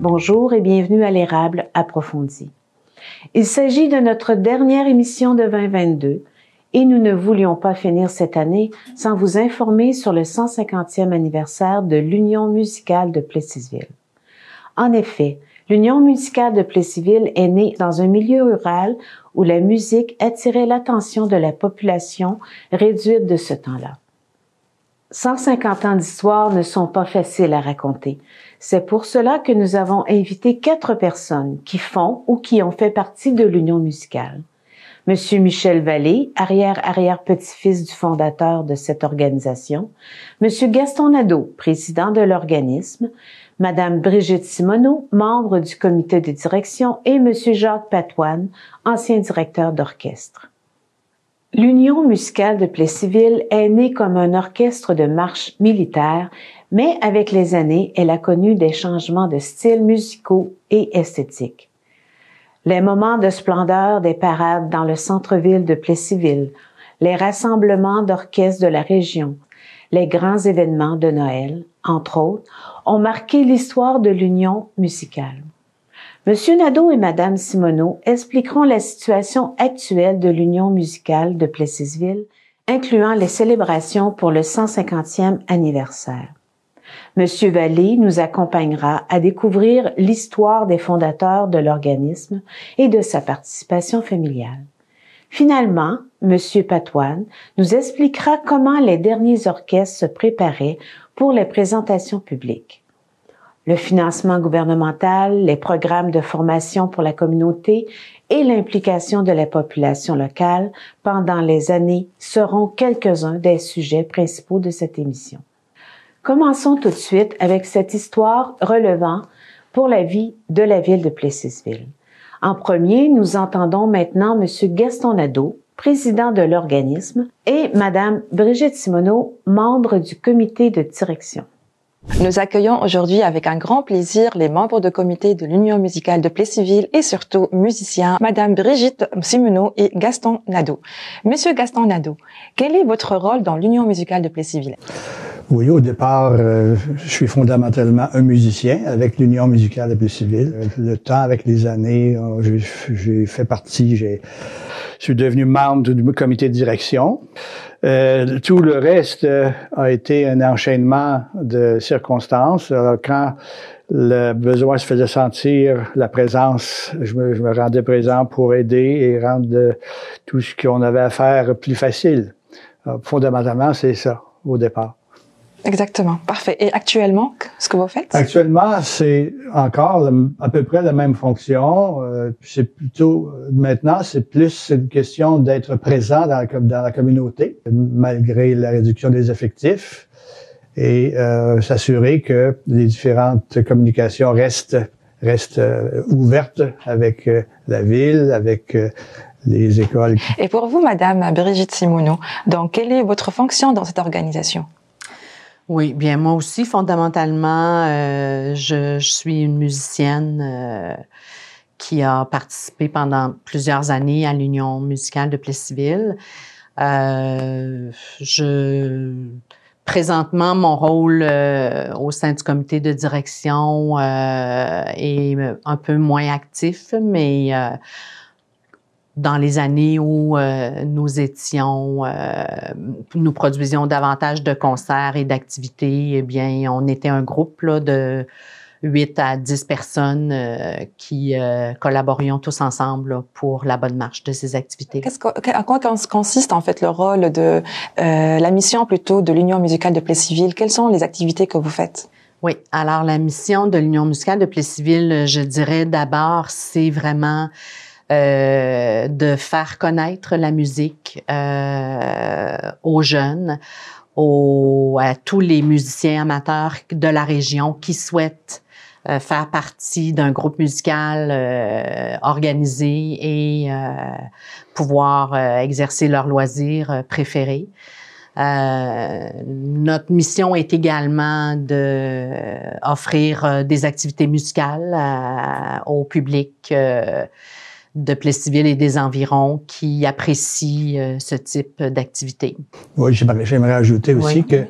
Bonjour et bienvenue à l'Érable approfondi. Il s'agit de notre dernière émission de 2022 et nous ne voulions pas finir cette année sans vous informer sur le 150e anniversaire de l'Union musicale de Plessisville. En effet, l'Union musicale de Plessisville est née dans un milieu rural où la musique attirait l'attention de la population réduite de ce temps-là. 150 ans d'histoire ne sont pas faciles à raconter. C'est pour cela que nous avons invité 4 personnes qui font ou qui ont fait partie de l'Union musicale. Monsieur Michel Vallée, arrière-petit-fils du fondateur de cette organisation, Monsieur Gaston Nadeau, président de l'organisme, Madame Brigitte Simoneau, membre du comité de direction, et Monsieur Jacques Patoine, ancien directeur d'orchestre. L'Union musicale de Plessisville est née comme un orchestre de marche militaire, mais avec les années, elle a connu des changements de styles musicaux et esthétiques. Les moments de splendeur des parades dans le centre-ville de Plessisville, les rassemblements d'orchestres de la région, les grands événements de Noël, entre autres, ont marqué l'histoire de l'Union musicale. Monsieur Nadeau et Madame Simoneau expliqueront la situation actuelle de l'Union musicale de Plessisville, incluant les célébrations pour le 150e anniversaire. Monsieur Vallée nous accompagnera à découvrir l'histoire des fondateurs de l'organisme et de sa participation familiale. Finalement, Monsieur Patoine nous expliquera comment les derniers orchestres se préparaient pour les présentations publiques. Le financement gouvernemental, les programmes de formation pour la communauté et l'implication de la population locale pendant les années seront quelques-uns des sujets principaux de cette émission. Commençons tout de suite avec cette histoire relevant pour la vie de la ville de Plessisville. En premier, nous entendons maintenant M. Gaston Nadeau, président de l'organisme, et Mme Brigitte Simoneau, membre du comité de direction. Nous accueillons aujourd'hui avec un grand plaisir les membres de comité de l'Union musicale de Plessisville et surtout musiciens, Madame Brigitte Simoneau et Gaston Nadeau. Monsieur Gaston Nadeau, quel est votre rôle dans l'Union musicale de Plessisville? Oui, au départ, je suis fondamentalement un musicien avec l'Union musicale de Plessisville. Le temps, avec les années, j'ai fait partie, je suis devenu membre du comité de direction. Tout le reste a été un enchaînement de circonstances. Alors, quand le besoin se faisait sentir, la présence, je me rendais présent pour aider et rendre tout ce qu'on avait à faire plus facile. Alors, fondamentalement, c'est ça, au départ. Exactement, parfait. Et actuellement, ce que vous faites? Actuellement, c'est encore à peu près la même fonction. C'est plutôt, maintenant, c'est plus une question d'être présent dans la communauté, malgré la réduction des effectifs, et s'assurer que les différentes communications restent ouvertes avec la ville, avec les écoles. Et pour vous, Madame Brigitte Simoneau, donc, quelle est votre fonction dans cette organisation? Oui, bien moi aussi, fondamentalement, je suis une musicienne qui a participé pendant plusieurs années à l'Union musicale de Plessisville. Présentement, mon rôle au sein du comité de direction est un peu moins actif, mais dans les années où nous produisions davantage de concerts et d'activités, eh bien, on était un groupe là, de 8 à 10 personnes qui collaborions tous ensemble là, pour la bonne marche de ces activités. En quoi consiste en fait le rôle de la mission plutôt de l'Union musicale de Plessisville? Quelles sont les activités que vous faites? Oui, alors la mission de l'Union musicale de Plessisville, je dirais d'abord, c'est vraiment de faire connaître la musique aux jeunes, à tous les musiciens amateurs de la région qui souhaitent faire partie d'un groupe musical organisé et pouvoir exercer leurs loisirs préférés. Notre mission est également de offrir des activités musicales au public de Plessisville et des environs qui apprécient ce type d'activité. Oui, j'aimerais ajouter aussi que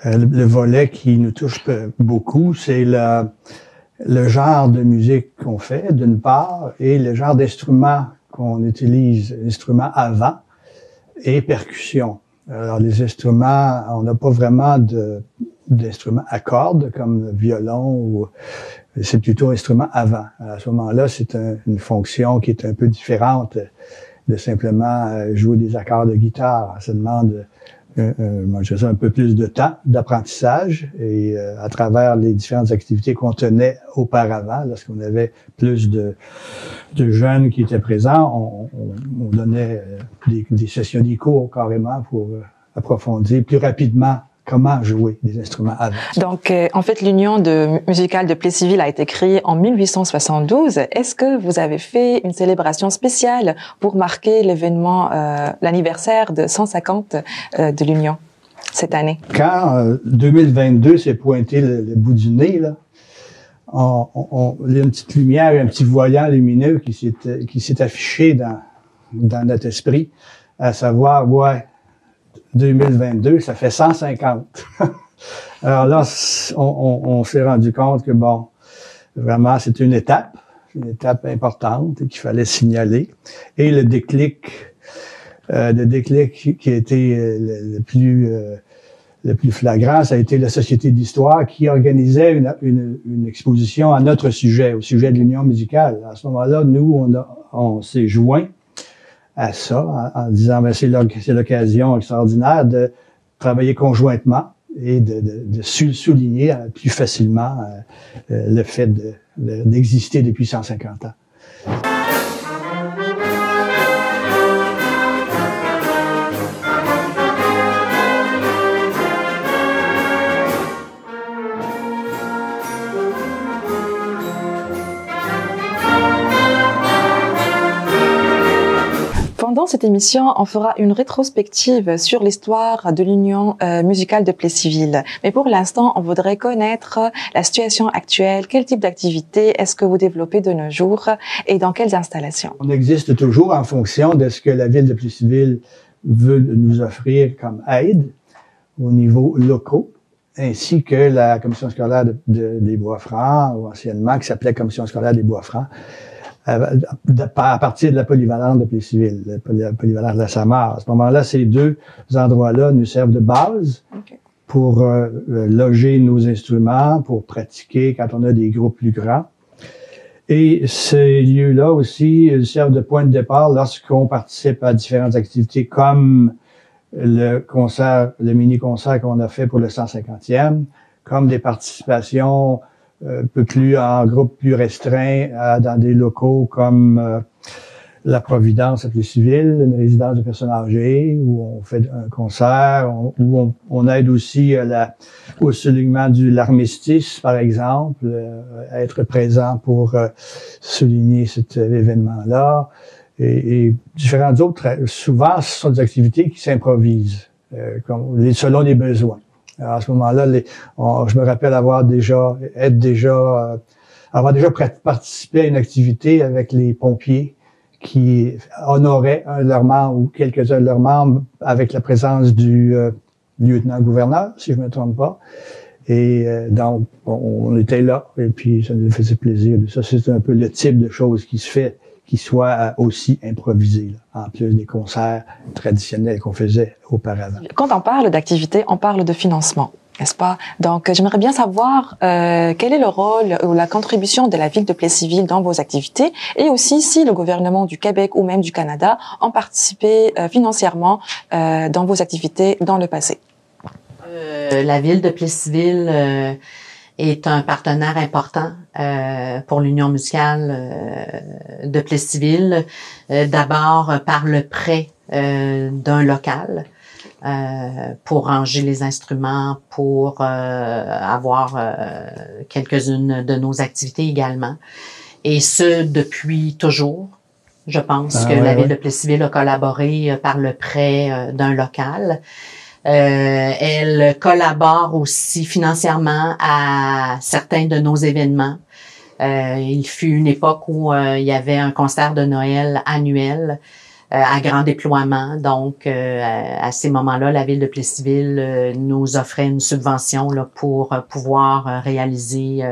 le volet qui nous touche beaucoup, c'est le genre de musique qu'on fait, d'une part, et le genre d'instruments qu'on utilise, instruments avant et percussion. Alors, les instruments, on n'a pas vraiment d'instruments à cordes comme violon ou c'est plutôt instrument avant. À ce moment-là, c'est une fonction qui est un peu différente de simplement jouer des accords de guitare. Ça demande, moi, je dirais, un peu plus de temps d'apprentissage et à travers les différentes activités qu'on tenait auparavant, lorsqu'on avait plus de jeunes qui étaient présents, on donnait des sessions, des cours carrément pour approfondir plus rapidement comment jouer des instruments avant. Donc, en fait, l'Union musicale de Plessisville a été créée en 1872. Est-ce que vous avez fait une célébration spéciale pour marquer l'événement, l'anniversaire de 150 de l'Union cette année? Quand 2022 s'est pointé le bout du nez, là, il y a une petite lumière, un petit voyant lumineux qui s'est affiché dans notre esprit, à savoir, 2022, ça fait 150. Alors là, on s'est rendu compte que bon, vraiment, c'est une étape importante qu'il fallait signaler. Et le déclic qui a été le plus flagrant, ça a été la Société d'histoire qui organisait une exposition à notre sujet, au sujet de l'Union musicale. À ce moment-là, nous, on s'est joints à ça, en disant, c'est l'occasion extraordinaire de travailler conjointement et de souligner plus facilement le fait d'exister depuis 150 ans. Pendant cette émission, on fera une rétrospective sur l'histoire de l'Union musicale de Plessisville. Mais pour l'instant, on voudrait connaître la situation actuelle, quel type d'activité est-ce que vous développez de nos jours et dans quelles installations? On existe toujours en fonction de ce que la ville de Plessisville veut nous offrir comme aide au niveau locaux, ainsi que la commission scolaire des Bois-Francs, ou anciennement qui s'appelait commission scolaire des Bois-Francs, à partir de la polyvalente de Plessisville, la polyvalente de la Samar. À ce moment-là, ces deux endroits-là nous servent de base pour loger nos instruments, pour pratiquer quand on a des groupes plus grands. Et ces lieux-là aussi servent de point de départ lorsqu'on participe à différentes activités comme le mini-concert qu'on a fait pour le 150e, comme des participations un peu plus en groupe plus restreint dans des locaux comme la Providence à Plessisville, une résidence de personnes âgées où on fait un concert, où on aide aussi au soulignement de l'armistice, par exemple, à être présent pour souligner cet événement-là. Et différentes autres, souvent, ce sont des activités qui s'improvisent, selon les besoins. Alors, à ce moment-là, je me rappelle avoir déjà participé à une activité avec les pompiers qui honoraient un de leurs membres ou quelques-uns de leurs membres avec la présence du lieutenant-gouverneur, si je ne me trompe pas. Et donc, on était là et puis ça nous faisait plaisir. Ça, c'est un peu le type de choses qui se fait, qui soit aussi improvisé, là, en plus des concerts traditionnels qu'on faisait auparavant. Quand on parle d'activité, on parle de financement, n'est-ce pas? Donc, j'aimerais bien savoir quel est le rôle ou la contribution de la ville de Plessisville dans vos activités et aussi si le gouvernement du Québec ou même du Canada ont participé financièrement dans vos activités dans le passé. La ville de Plessisville est un partenaire important pour l'Union musicale de Plessisville. D'abord par le prêt d'un local pour ranger les instruments, pour avoir quelques-unes de nos activités également. Et ce, depuis toujours. Je pense que la ville de Plessisville a collaboré par le prêt d'un local. Elle collabore aussi financièrement à certains de nos événements. Il fut une époque où il y avait un concert de Noël annuel à grand déploiement. Donc, à ces moments-là, la ville de Plessisville nous offrait une subvention là, pour pouvoir réaliser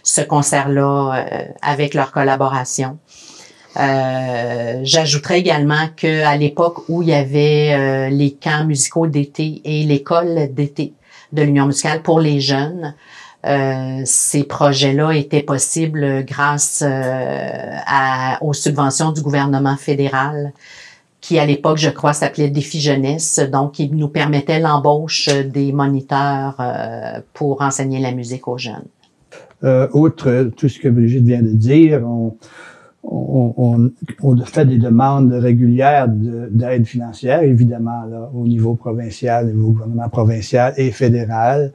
ce concert-là avec leur collaboration. J'ajouterais également que à l'époque où il y avait les camps musicaux d'été et l'école d'été de l'Union musicale pour les jeunes, ces projets-là étaient possibles grâce aux subventions du gouvernement fédéral qui, à l'époque, je crois, s'appelait Défi Jeunesse. Donc, il nous permettait l'embauche des moniteurs pour enseigner la musique aux jeunes. Outre tout ce que Brigitte vient de dire, on fait des demandes régulières d'aide financière, évidemment, là, au niveau provincial, au niveau gouvernement provincial et fédéral.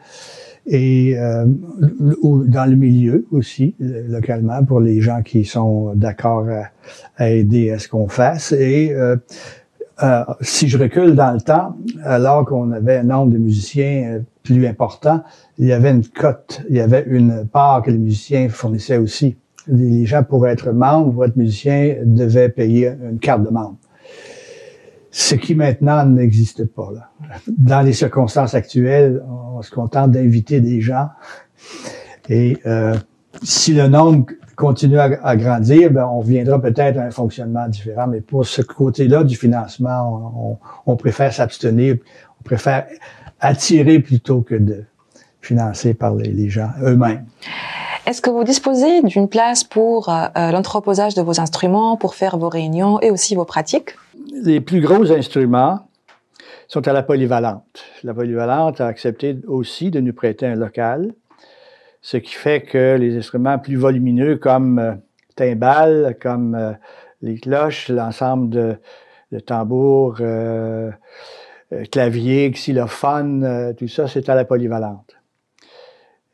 Et dans le milieu aussi, localement, pour les gens qui sont d'accord à aider à ce qu'on fasse. Et si je recule dans le temps, alors qu'on avait un nombre de musiciens plus important, il y avait une cote, il y avait une part que les musiciens fournissaient aussi. Les gens, pour être membre, votre musicien devait payer une carte de membre. Ce qui maintenant n'existe pas, là. Dans les circonstances actuelles, on se contente d'inviter des gens. Et si le nombre continue à grandir, ben on reviendra peut-être à un fonctionnement différent. Mais pour ce côté-là du financement, on préfère s'abstenir, on préfère attirer plutôt que de financer par les gens eux-mêmes. Est-ce que vous disposez d'une place pour l'entreposage de vos instruments, pour faire vos réunions et aussi vos pratiques? Les plus gros instruments sont à la polyvalente. La polyvalente a accepté aussi de nous prêter un local, ce qui fait que les instruments plus volumineux comme timbales, comme les cloches, l'ensemble de tambours, claviers, xylophones, tout ça, c'est à la polyvalente.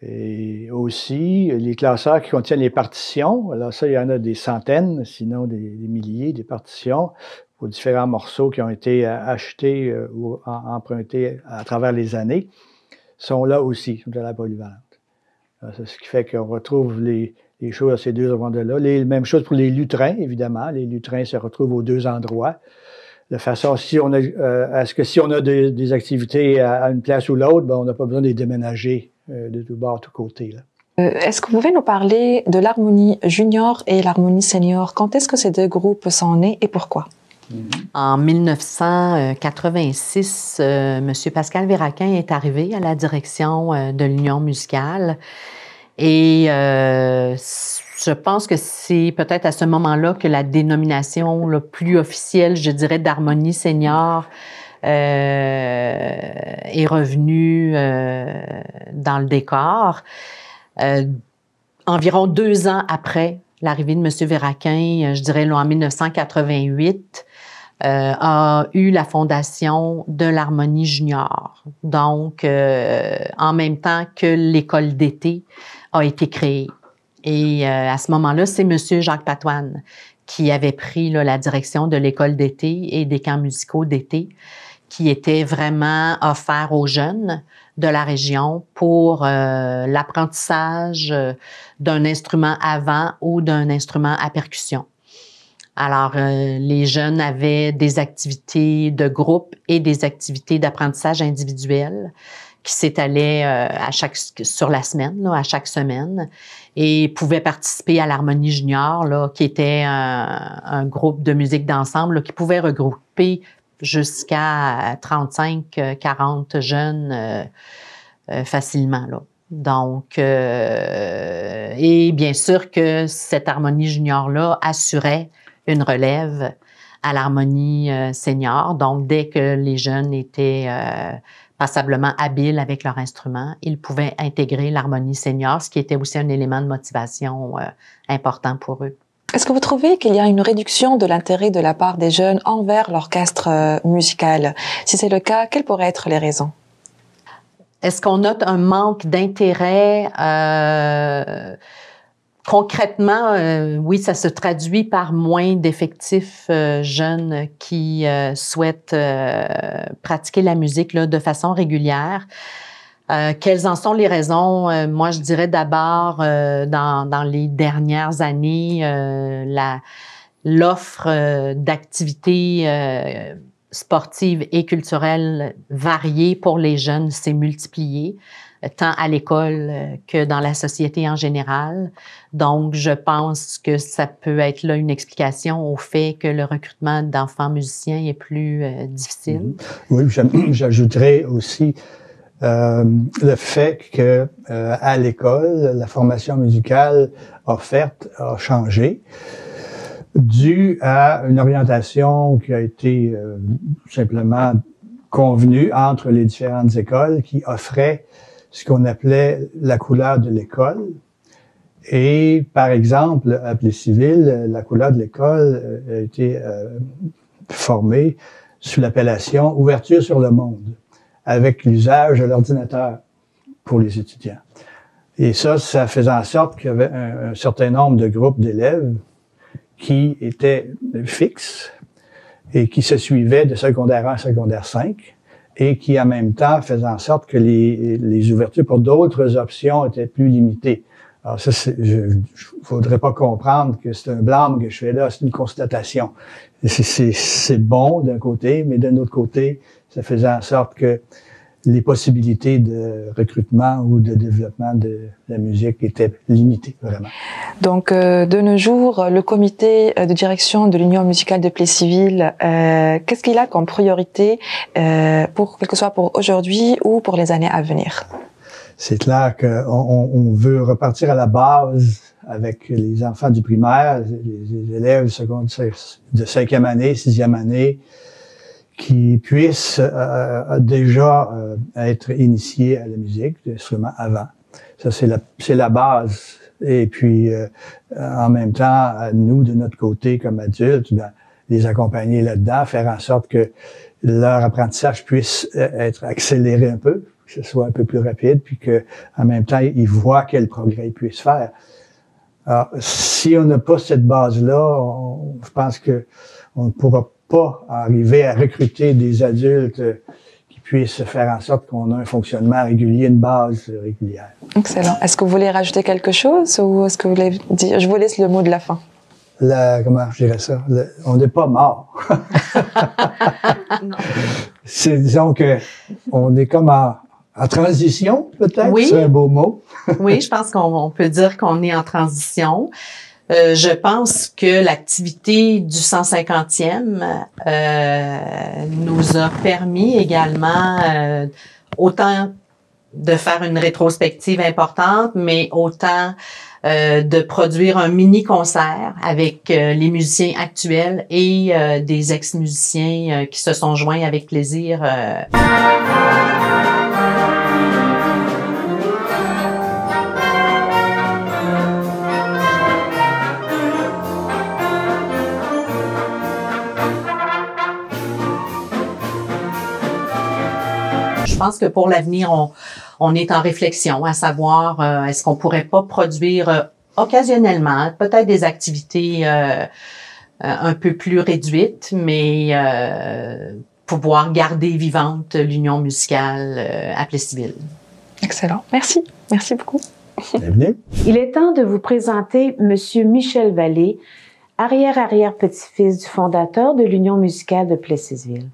Et aussi, les classeurs qui contiennent les partitions. Alors ça, il y en a des centaines, sinon des milliers, des partitions pour différents morceaux qui ont été achetés ou empruntés à travers les années, sont là aussi, sont à la polyvalente. Alors, c'est ce qui fait qu'on retrouve les choses à ces deux endroits-là. Même chose pour les lutrins, évidemment. Les lutrins se retrouvent aux deux endroits. De façon, si on a des activités à une place ou l'autre, ben, on n'a pas besoin de les déménager de tout bord, de tous côtés, là. Est-ce que vous pouvez nous parler de l'harmonie junior et l'harmonie senior? Quand est-ce que ces deux groupes sont nés et pourquoi? En 1986, M. Pascal Véraquin est arrivé à la direction de l'Union musicale et je pense que c'est peut-être à ce moment-là que la dénomination le plus officielle, je dirais, d'harmonie senior est revenue dans le décor. Environ 2 ans après l'arrivée de M. Véraquin, je dirais là, en 1988, a eu la fondation de l'harmonie junior. Donc, en même temps que l'école d'été a été créée. Et à ce moment-là, c'est M. Jacques Patoine qui avait pris là, la direction de l'école d'été et des camps musicaux d'été qui étaient vraiment offerts aux jeunes de la région pour l'apprentissage d'un instrument à vent ou d'un instrument à percussion. Alors, les jeunes avaient des activités de groupe et des activités d'apprentissage individuel qui s'étalaient sur la semaine, là, à chaque semaine, et pouvaient participer à l'harmonie junior, là, qui était un groupe de musique d'ensemble là, qui pouvait regrouper jusqu'à 35-40 jeunes facilement, là. Donc, et bien sûr que cette harmonie junior-là assurait une relève à l'harmonie senior. Donc, dès que les jeunes étaient passablement habiles avec leur instrument, ils pouvaient intégrer l'harmonie senior, ce qui était aussi un élément de motivation important pour eux. Est-ce que vous trouvez qu'il y a une réduction de l'intérêt de la part des jeunes envers l'orchestre musical? Si c'est le cas, quelles pourraient être les raisons? Est-ce qu'on note un manque d'intérêt? Concrètement, oui, ça se traduit par moins d'effectifs jeunes qui souhaitent pratiquer la musique là, de façon régulière. Quelles en sont les raisons? Moi, je dirais d'abord, dans les dernières années, l'offre d'activités sportives et culturelles variées pour les jeunes s'est multipliée, tant à l'école que dans la société en général. Donc, je pense que ça peut être là une explication au fait que le recrutement d'enfants musiciens est plus difficile. Oui, j'ajouterais aussi le fait que à l'école, la formation musicale offerte a changé dû à une orientation qui a été simplement convenue entre les différentes écoles qui offraient ce qu'on appelait la couleur de l'école. Et par exemple, à Plessisville, la couleur de l'école a été formée sous l'appellation ouverture sur le monde, avec l'usage de l'ordinateur pour les étudiants. Et ça faisait en sorte qu'il y avait un certain nombre de groupes d'élèves qui étaient fixes et qui se suivaient de secondaire 1 à secondaire 5 et qui, en même temps, faisaient en sorte que les ouvertures pour d'autres options étaient plus limitées. Alors ça, je voudrais pas comprendre que c'est un blâme que je fais là, c'est une constatation. C'est bon d'un côté, mais d'un autre côté, ça faisait en sorte que les possibilités de recrutement ou de développement de la musique étaient limitées, vraiment. Donc, de nos jours, le comité de direction de l'Union musicale de Plessisville, qu'est-ce qu'il a comme priorité, pour, quel que soit pour aujourd'hui ou pour les années à venir? C'est clair qu'on veut repartir à la base avec les enfants du primaire, les élèves de 5e année, 6e année, qui puissent déjà être initiés à la musique, l'instrument avant. Ça, c'est la base. Et puis, en même temps, nous, de notre côté, comme adultes, ben, les accompagner là-dedans, faire en sorte que leur apprentissage puisse être accéléré un peu, que ce soit un peu plus rapide, puis que en même temps, ils voient quel progrès ils puissent faire. Alors, si on n'a pas cette base-là, je pense que on ne pourra pas arriver à recruter des adultes qui puissent faire en sorte qu'on a un fonctionnement régulier, une base régulière. Excellent. Est-ce que vous voulez rajouter quelque chose ou est-ce que vous voulez dire, je vous laisse le mot de la fin. Comment je dirais ça? On n'est pas mort. Disons que on est comme en transition, peut-être, oui. C'est un beau mot. Oui, je pense qu'on peut dire qu'on est en transition. Je pense que l'activité du 150e nous a permis également autant de faire une rétrospective importante, mais autant de produire un mini-concert avec les musiciens actuels et des ex-musiciens qui se sont joints avec plaisir. Je pense que pour l'avenir, on est en réflexion à savoir est-ce qu'on pourrait pas produire occasionnellement peut-être des activités un peu plus réduites, mais pouvoir garder vivante l'union musicale à Plessisville. Excellent. Merci. Merci beaucoup. Bienvenue. Il est temps de vous présenter Monsieur Michel Vallée, arrière-arrière-petit-fils du fondateur de l'Union musicale de Plessisville.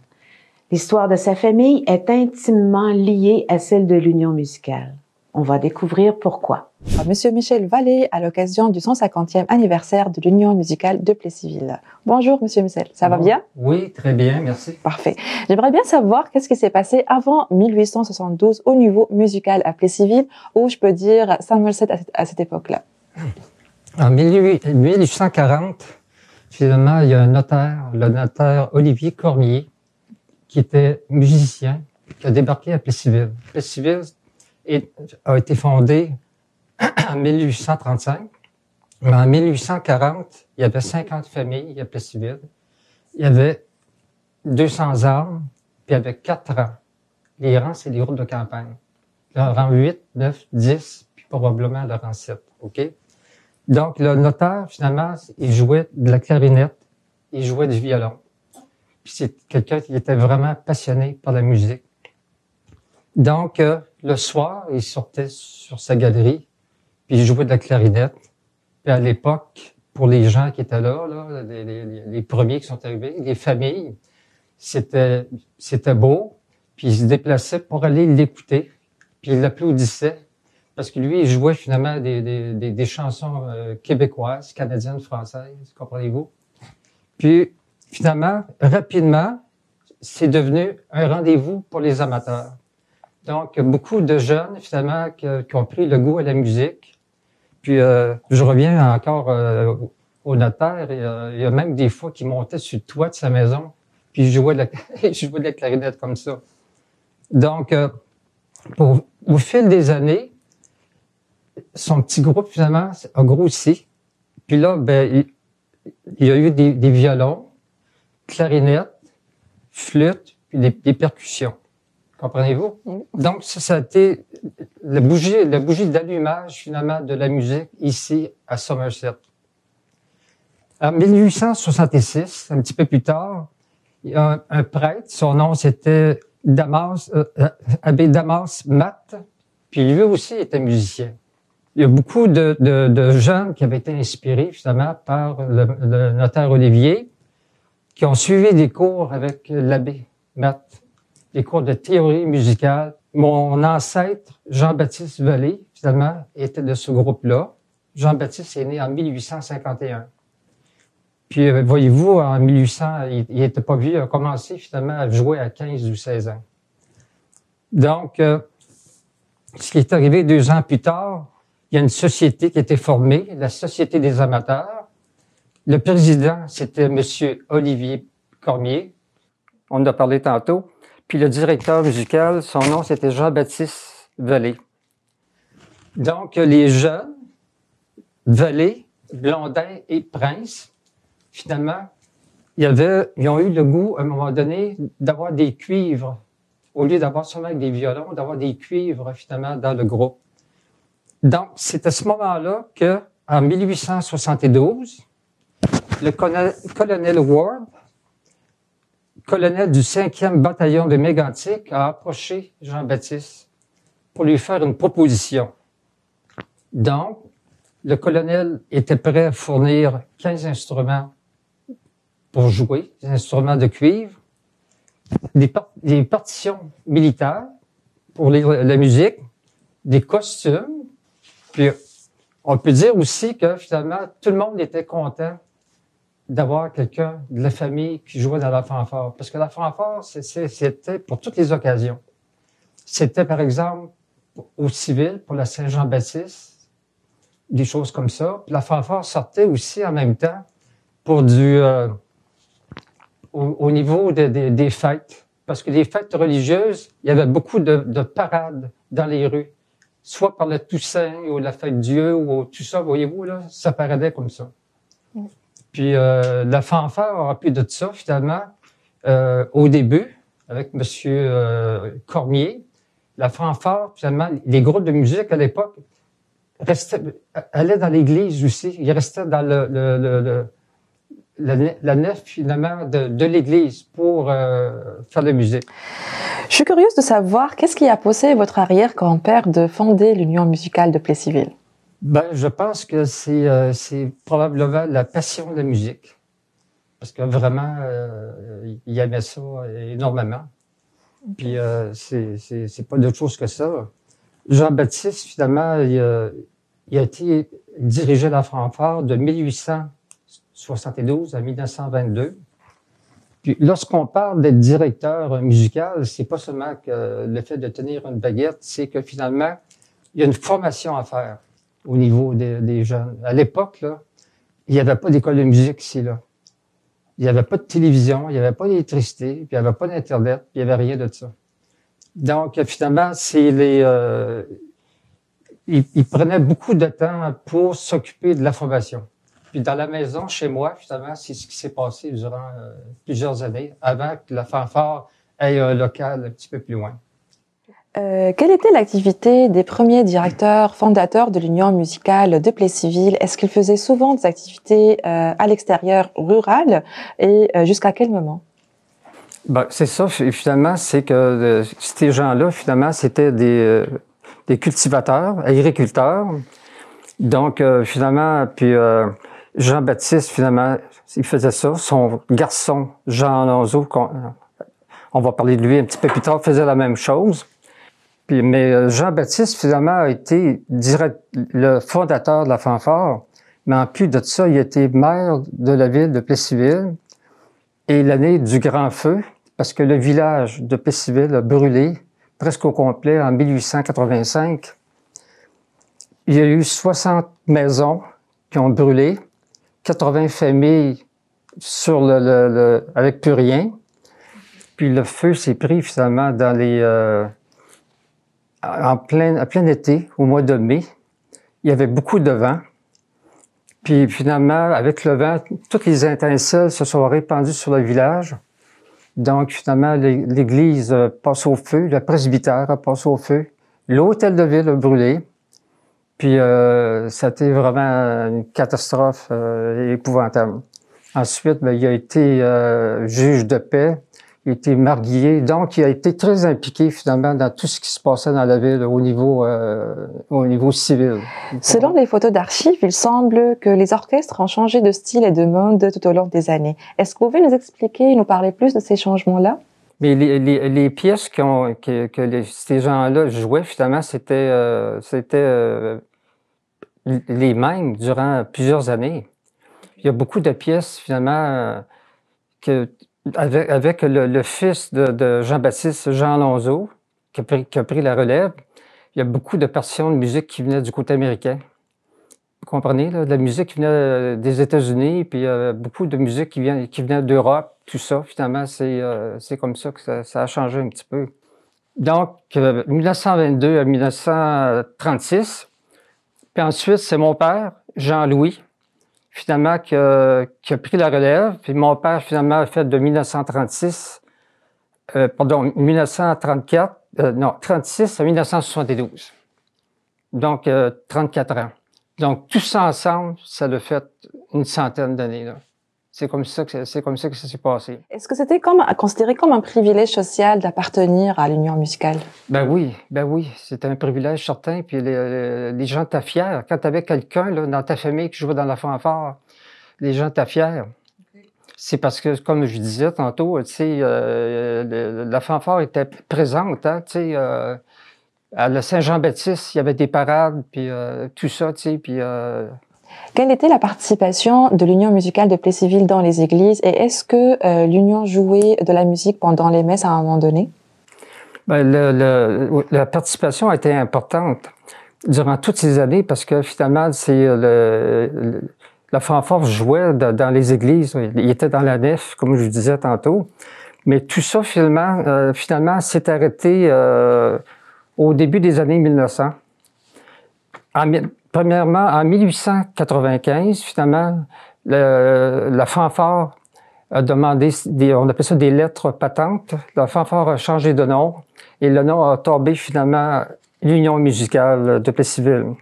L'histoire de sa famille est intimement liée à celle de l'Union musicale. On va découvrir pourquoi. Monsieur Michel Vallée, à l'occasion du 150e anniversaire de l'Union musicale de Plessisville. Bonjour, Monsieur Michel. Ça va bien? Oui, très bien, merci. Parfait. J'aimerais bien savoir qu'est-ce qui s'est passé avant 1872 au niveau musical à Plessisville, ou je peux dire Saint-Molset à cette époque-là. En 1840, finalement, il y a un notaire, le notaire Olivier Cormier, qui était musicien, qui a débarqué à Plessisville. Plessisville a été fondée en 1835. Mais en 1840, il y avait 50 familles à Plessisville. Il y avait 200 arbres, puis il y avait 4 rangs. Les rangs, c'est les routes de campagne. Le rang 8, 9, 10, puis probablement le rang 7. OK? Donc, le notaire, finalement, il jouait de la clarinette, il jouait du violon. Puis c'est quelqu'un qui était vraiment passionné par la musique. Donc, le soir, il sortait sur sa galerie, puis il jouait de la clarinette. Puis à l'époque, pour les gens qui étaient là, les premiers qui sont arrivés, les familles, c'était beau, puis ils se déplaçaient pour aller l'écouter, puis ils l'applaudissaient, parce que lui, il jouait finalement des chansons québécoises, canadiennes, françaises, comprenez-vous? Puis, finalement, rapidement, c'est devenu un rendez-vous pour les amateurs. Donc, beaucoup de jeunes, finalement, qui ont pris le goût à la musique. Puis, je reviens encore au notaire. Il y a même des fois qu'il montait sur le toit de sa maison, puis il jouait de la clarinette comme ça. Donc, au fil des années, son petit groupe, finalement, a grossi. Puis là, ben, il y a eu des violons, clarinettes, flûtes, puis des percussions. Comprenez-vous? Donc, ça a été la bougie d'allumage, finalement, de la musique ici à Somerset. En 1866, un petit peu plus tard, il y a un prêtre, son nom c'était Abbé Damas Matt, puis lui aussi était musicien. Il y a beaucoup de jeunes qui avaient été inspirés, finalement, par le notaire Olivier, qui ont suivi des cours avec l'abbé Matt, des cours de théorie musicale. Mon ancêtre, Jean-Baptiste Vallée, finalement, était de ce groupe-là. Jean-Baptiste est né en 1851. Puis, voyez-vous, en 1800, il était pas vieux, il a commencé finalement à jouer à 15 ou 16 ans. Donc, ce qui est arrivé 2 ans plus tard, il y a une société qui a été formée, la Société des amateurs. Le président, c'était Monsieur Olivier Cormier. On en a parlé tantôt. Puis le directeur musical, son nom, c'était Jean-Baptiste Vallée. Donc, les jeunes, Vallée, Blondin et Prince, finalement, ils ont eu le goût, à un moment donné, d'avoir des cuivres. Au lieu d'avoir seulement des violons, d'avoir des cuivres, finalement, dans le groupe. Donc, c'est à ce moment-là que, en 1872, le colonel Ward, colonel du 5e bataillon de Mégantic, a approché Jean-Baptiste pour lui faire une proposition. Donc, le colonel était prêt à fournir 15 instruments pour jouer, des instruments de cuivre, des partitions militaires pour la musique, des costumes. Puis, on peut dire aussi que finalement, tout le monde était content d'avoir quelqu'un de la famille qui jouait dans la fanfare. Parce que la fanfare, c'était pour toutes les occasions. C'était, par exemple, au civil, pour la Saint-Jean-Baptiste, des choses comme ça. Puis la fanfare sortait aussi en même temps pour au niveau des fêtes. Parce que les fêtes religieuses, il y avait beaucoup de parades dans les rues. Soit par le Toussaint, ou la fête Dieu, ou tout ça, voyez-vous, là, ça paradait comme ça. Puis la fanfare a appris de ça, finalement, au début, avec Monsieur Cormier. La fanfare, finalement, les groupes de musique à l'époque allaient dans l'église aussi. Ils restaient dans la nef, finalement, de l'église pour faire de la musique. Je suis curieuse de savoir, qu'est-ce qui a poussé votre arrière-grand-père de fonder l'Union musicale de Plessisville? Ben, je pense que c'est probablement la passion de la musique. Parce que vraiment, il aimait ça énormément. Puis, c'est pas d'autre chose que ça. Jean-Baptiste, finalement, il a été dirigé la fanfare de 1872 à 1922. Puis, lorsqu'on parle d'être directeur musical, c'est pas seulement que le fait de tenir une baguette, c'est que finalement, il y a une formation à faire au niveau des jeunes. À l'époque, là, il n'y avait pas d'école de musique ici, là. Il n'y avait pas de télévision, il n'y avait pas d'électricité, puis il n'y avait pas d'Internet, puis il n'y avait rien de ça. Donc, finalement, c'est il prenait beaucoup de temps pour s'occuper de l'approbation. Puis dans la maison, chez moi, finalement, c'est ce qui s'est passé durant plusieurs années, avant que la fanfare ait un local un petit peu plus loin. Quelle était l'activité des premiers directeurs fondateurs de l'Union musicale de Plessisville? Est-ce qu'ils faisaient souvent des activités à l'extérieur rural et jusqu'à quel moment? Ben, c'est ça, finalement, c'est que ces gens-là, finalement, c'était des cultivateurs, agriculteurs. Donc, finalement, puis Jean-Baptiste, finalement, il faisait ça. Son garçon, Jean Alonso, on va parler de lui un petit peu plus tard, faisait la même chose. Puis, mais Jean-Baptiste, finalement, a été le fondateur de la fanfare. Mais en plus de ça, il a été maire de la ville de Plessisville. Et l'année du Grand Feu, parce que le village de Plessisville a brûlé presque au complet en 1885. Il y a eu 60 maisons qui ont brûlé, 80 familles avec plus rien. Puis le feu s'est pris finalement dans en plein été, au mois de mai. Il y avait beaucoup de vent. Puis finalement, avec le vent, toutes les étincelles se sont répandues sur le village. Donc finalement, l'église passe au feu, le presbytère a passé au feu, l'hôtel de ville a brûlé. Puis ça a été vraiment une catastrophe épouvantable. Ensuite, ben, il a été juge de paix. Il a été marié, donc il a été très impliqué finalement dans tout ce qui se passait dans la ville au niveau civil. Selon les photos d'archives, il semble que les orchestres ont changé de style et de mode tout au long des années. Est-ce que vous pouvez nous expliquer, nous parler plus de ces changements-là? Mais les pièces que ces gens-là jouaient finalement, c'était les mêmes durant plusieurs années. Il y a beaucoup de pièces finalement avec le fils de Jean-Baptiste, Jean Alonso, qui a pris la relève, il y a beaucoup de partitions de musique qui venaient du côté américain. Vous comprenez, là? De la musique qui venait des États-Unis, puis beaucoup de musique qui venait d'Europe, tout ça. Finalement, c'est comme ça que ça a changé un petit peu. Donc, 1922 à 1936, puis ensuite, c'est mon père, Jean-Louis, finalement, qui a pris la relève. Puis mon père, finalement, a fait de 1936, 36 à 1972. Donc, 34 ans. Donc, tout ça ensemble, ça l'a fait une centaine d'années, là. C'est comme ça que ça s'est passé. Est-ce que c'était considéré comme un privilège social d'appartenir à l'Union musicale? Ben oui, c'était un privilège certain. Puis les gens étaient fiers. Quand tu avais quelqu'un là, dans ta famille qui jouait dans la fanfare, les gens étaient fiers. Okay. C'est parce que, comme je disais tantôt, tu sais, la fanfare était présente, hein, tu sais, à la Saint-Jean-Baptiste, il y avait des parades, puis tout ça, tu sais, puis... Quelle était la participation de l'Union musicale de Plessisville dans les églises et est-ce que l'Union jouait de la musique pendant les messes à un moment donné? Ben, la participation a été importante durant toutes ces années parce que finalement, la fanfare jouait dans les églises. Il était dans la nef, comme je disais tantôt. Mais tout ça, finalement s'est arrêté au début des années 1900. Premièrement, en 1895, finalement, la fanfare a demandé, on appelle ça des lettres patentes. La fanfare a changé de nom et le nom a tombé finalement l'Union musicale de Plessisville.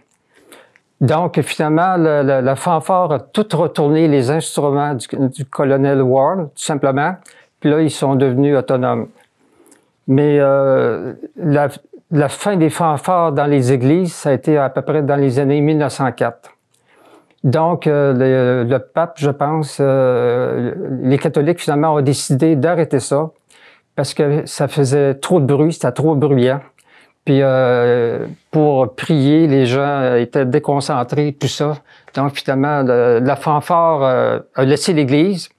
Donc, finalement, la fanfare a tout retourné les instruments du colonel Ward, tout simplement. Puis là, ils sont devenus autonomes. Mais la fin des fanfares dans les églises, ça a été à peu près dans les années 1904. Donc, le pape, je pense, les catholiques, finalement, ont décidé d'arrêter ça parce que ça faisait trop de bruit, c'était trop bruyant. Puis, pour prier, les gens étaient déconcentrés, tout ça. Donc, finalement, la fanfare a laissé l'église.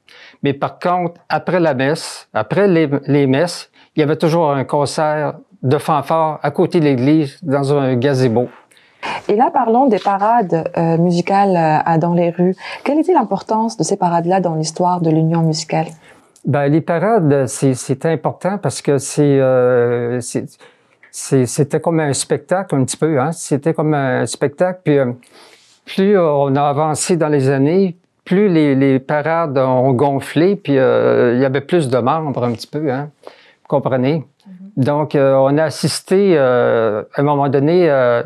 Mais par contre, après la messe, après les messes, il y avait toujours un concert de fanfare à côté de l'église, dans un gazebo. Et là, parlons des parades musicales dans les rues. Quelle était l'importance de ces parades-là dans l'histoire de l'Union musicale? Ben, les parades, c'est important parce que C'était comme un spectacle un petit peu, hein. C'était comme un spectacle. Puis plus on a avancé dans les années, plus les parades ont gonflé, puis il y avait plus de membres un petit peu, hein. Vous comprenez? Donc, on a assisté à un moment donné à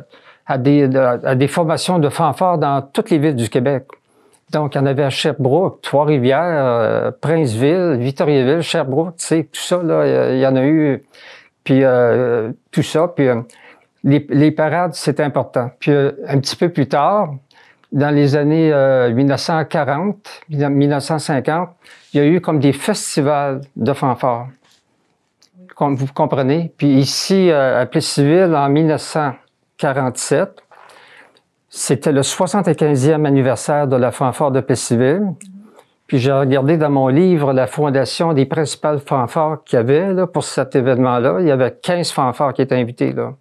des formations de fanfares dans toutes les villes du Québec. Donc, il y en avait à Sherbrooke, Trois-Rivières, Princeville, Victoriaville, Sherbrooke, tu sais, tout ça, là, il y en a eu. Puis tout ça, puis les parades, c'est important. Puis un petit peu plus tard, dans les années 1940, 1950, il y a eu comme des festivals de fanfares, comme vous comprenez. Puis ici, à Plessisville, en 1947, c'était le 75e anniversaire de la fanfare de Plessisville. Puis j'ai regardé dans mon livre la fondation des principales fanfares qu'il y avait là, pour cet événement-là. Il y avait 15 fanfares qui étaient invités, là.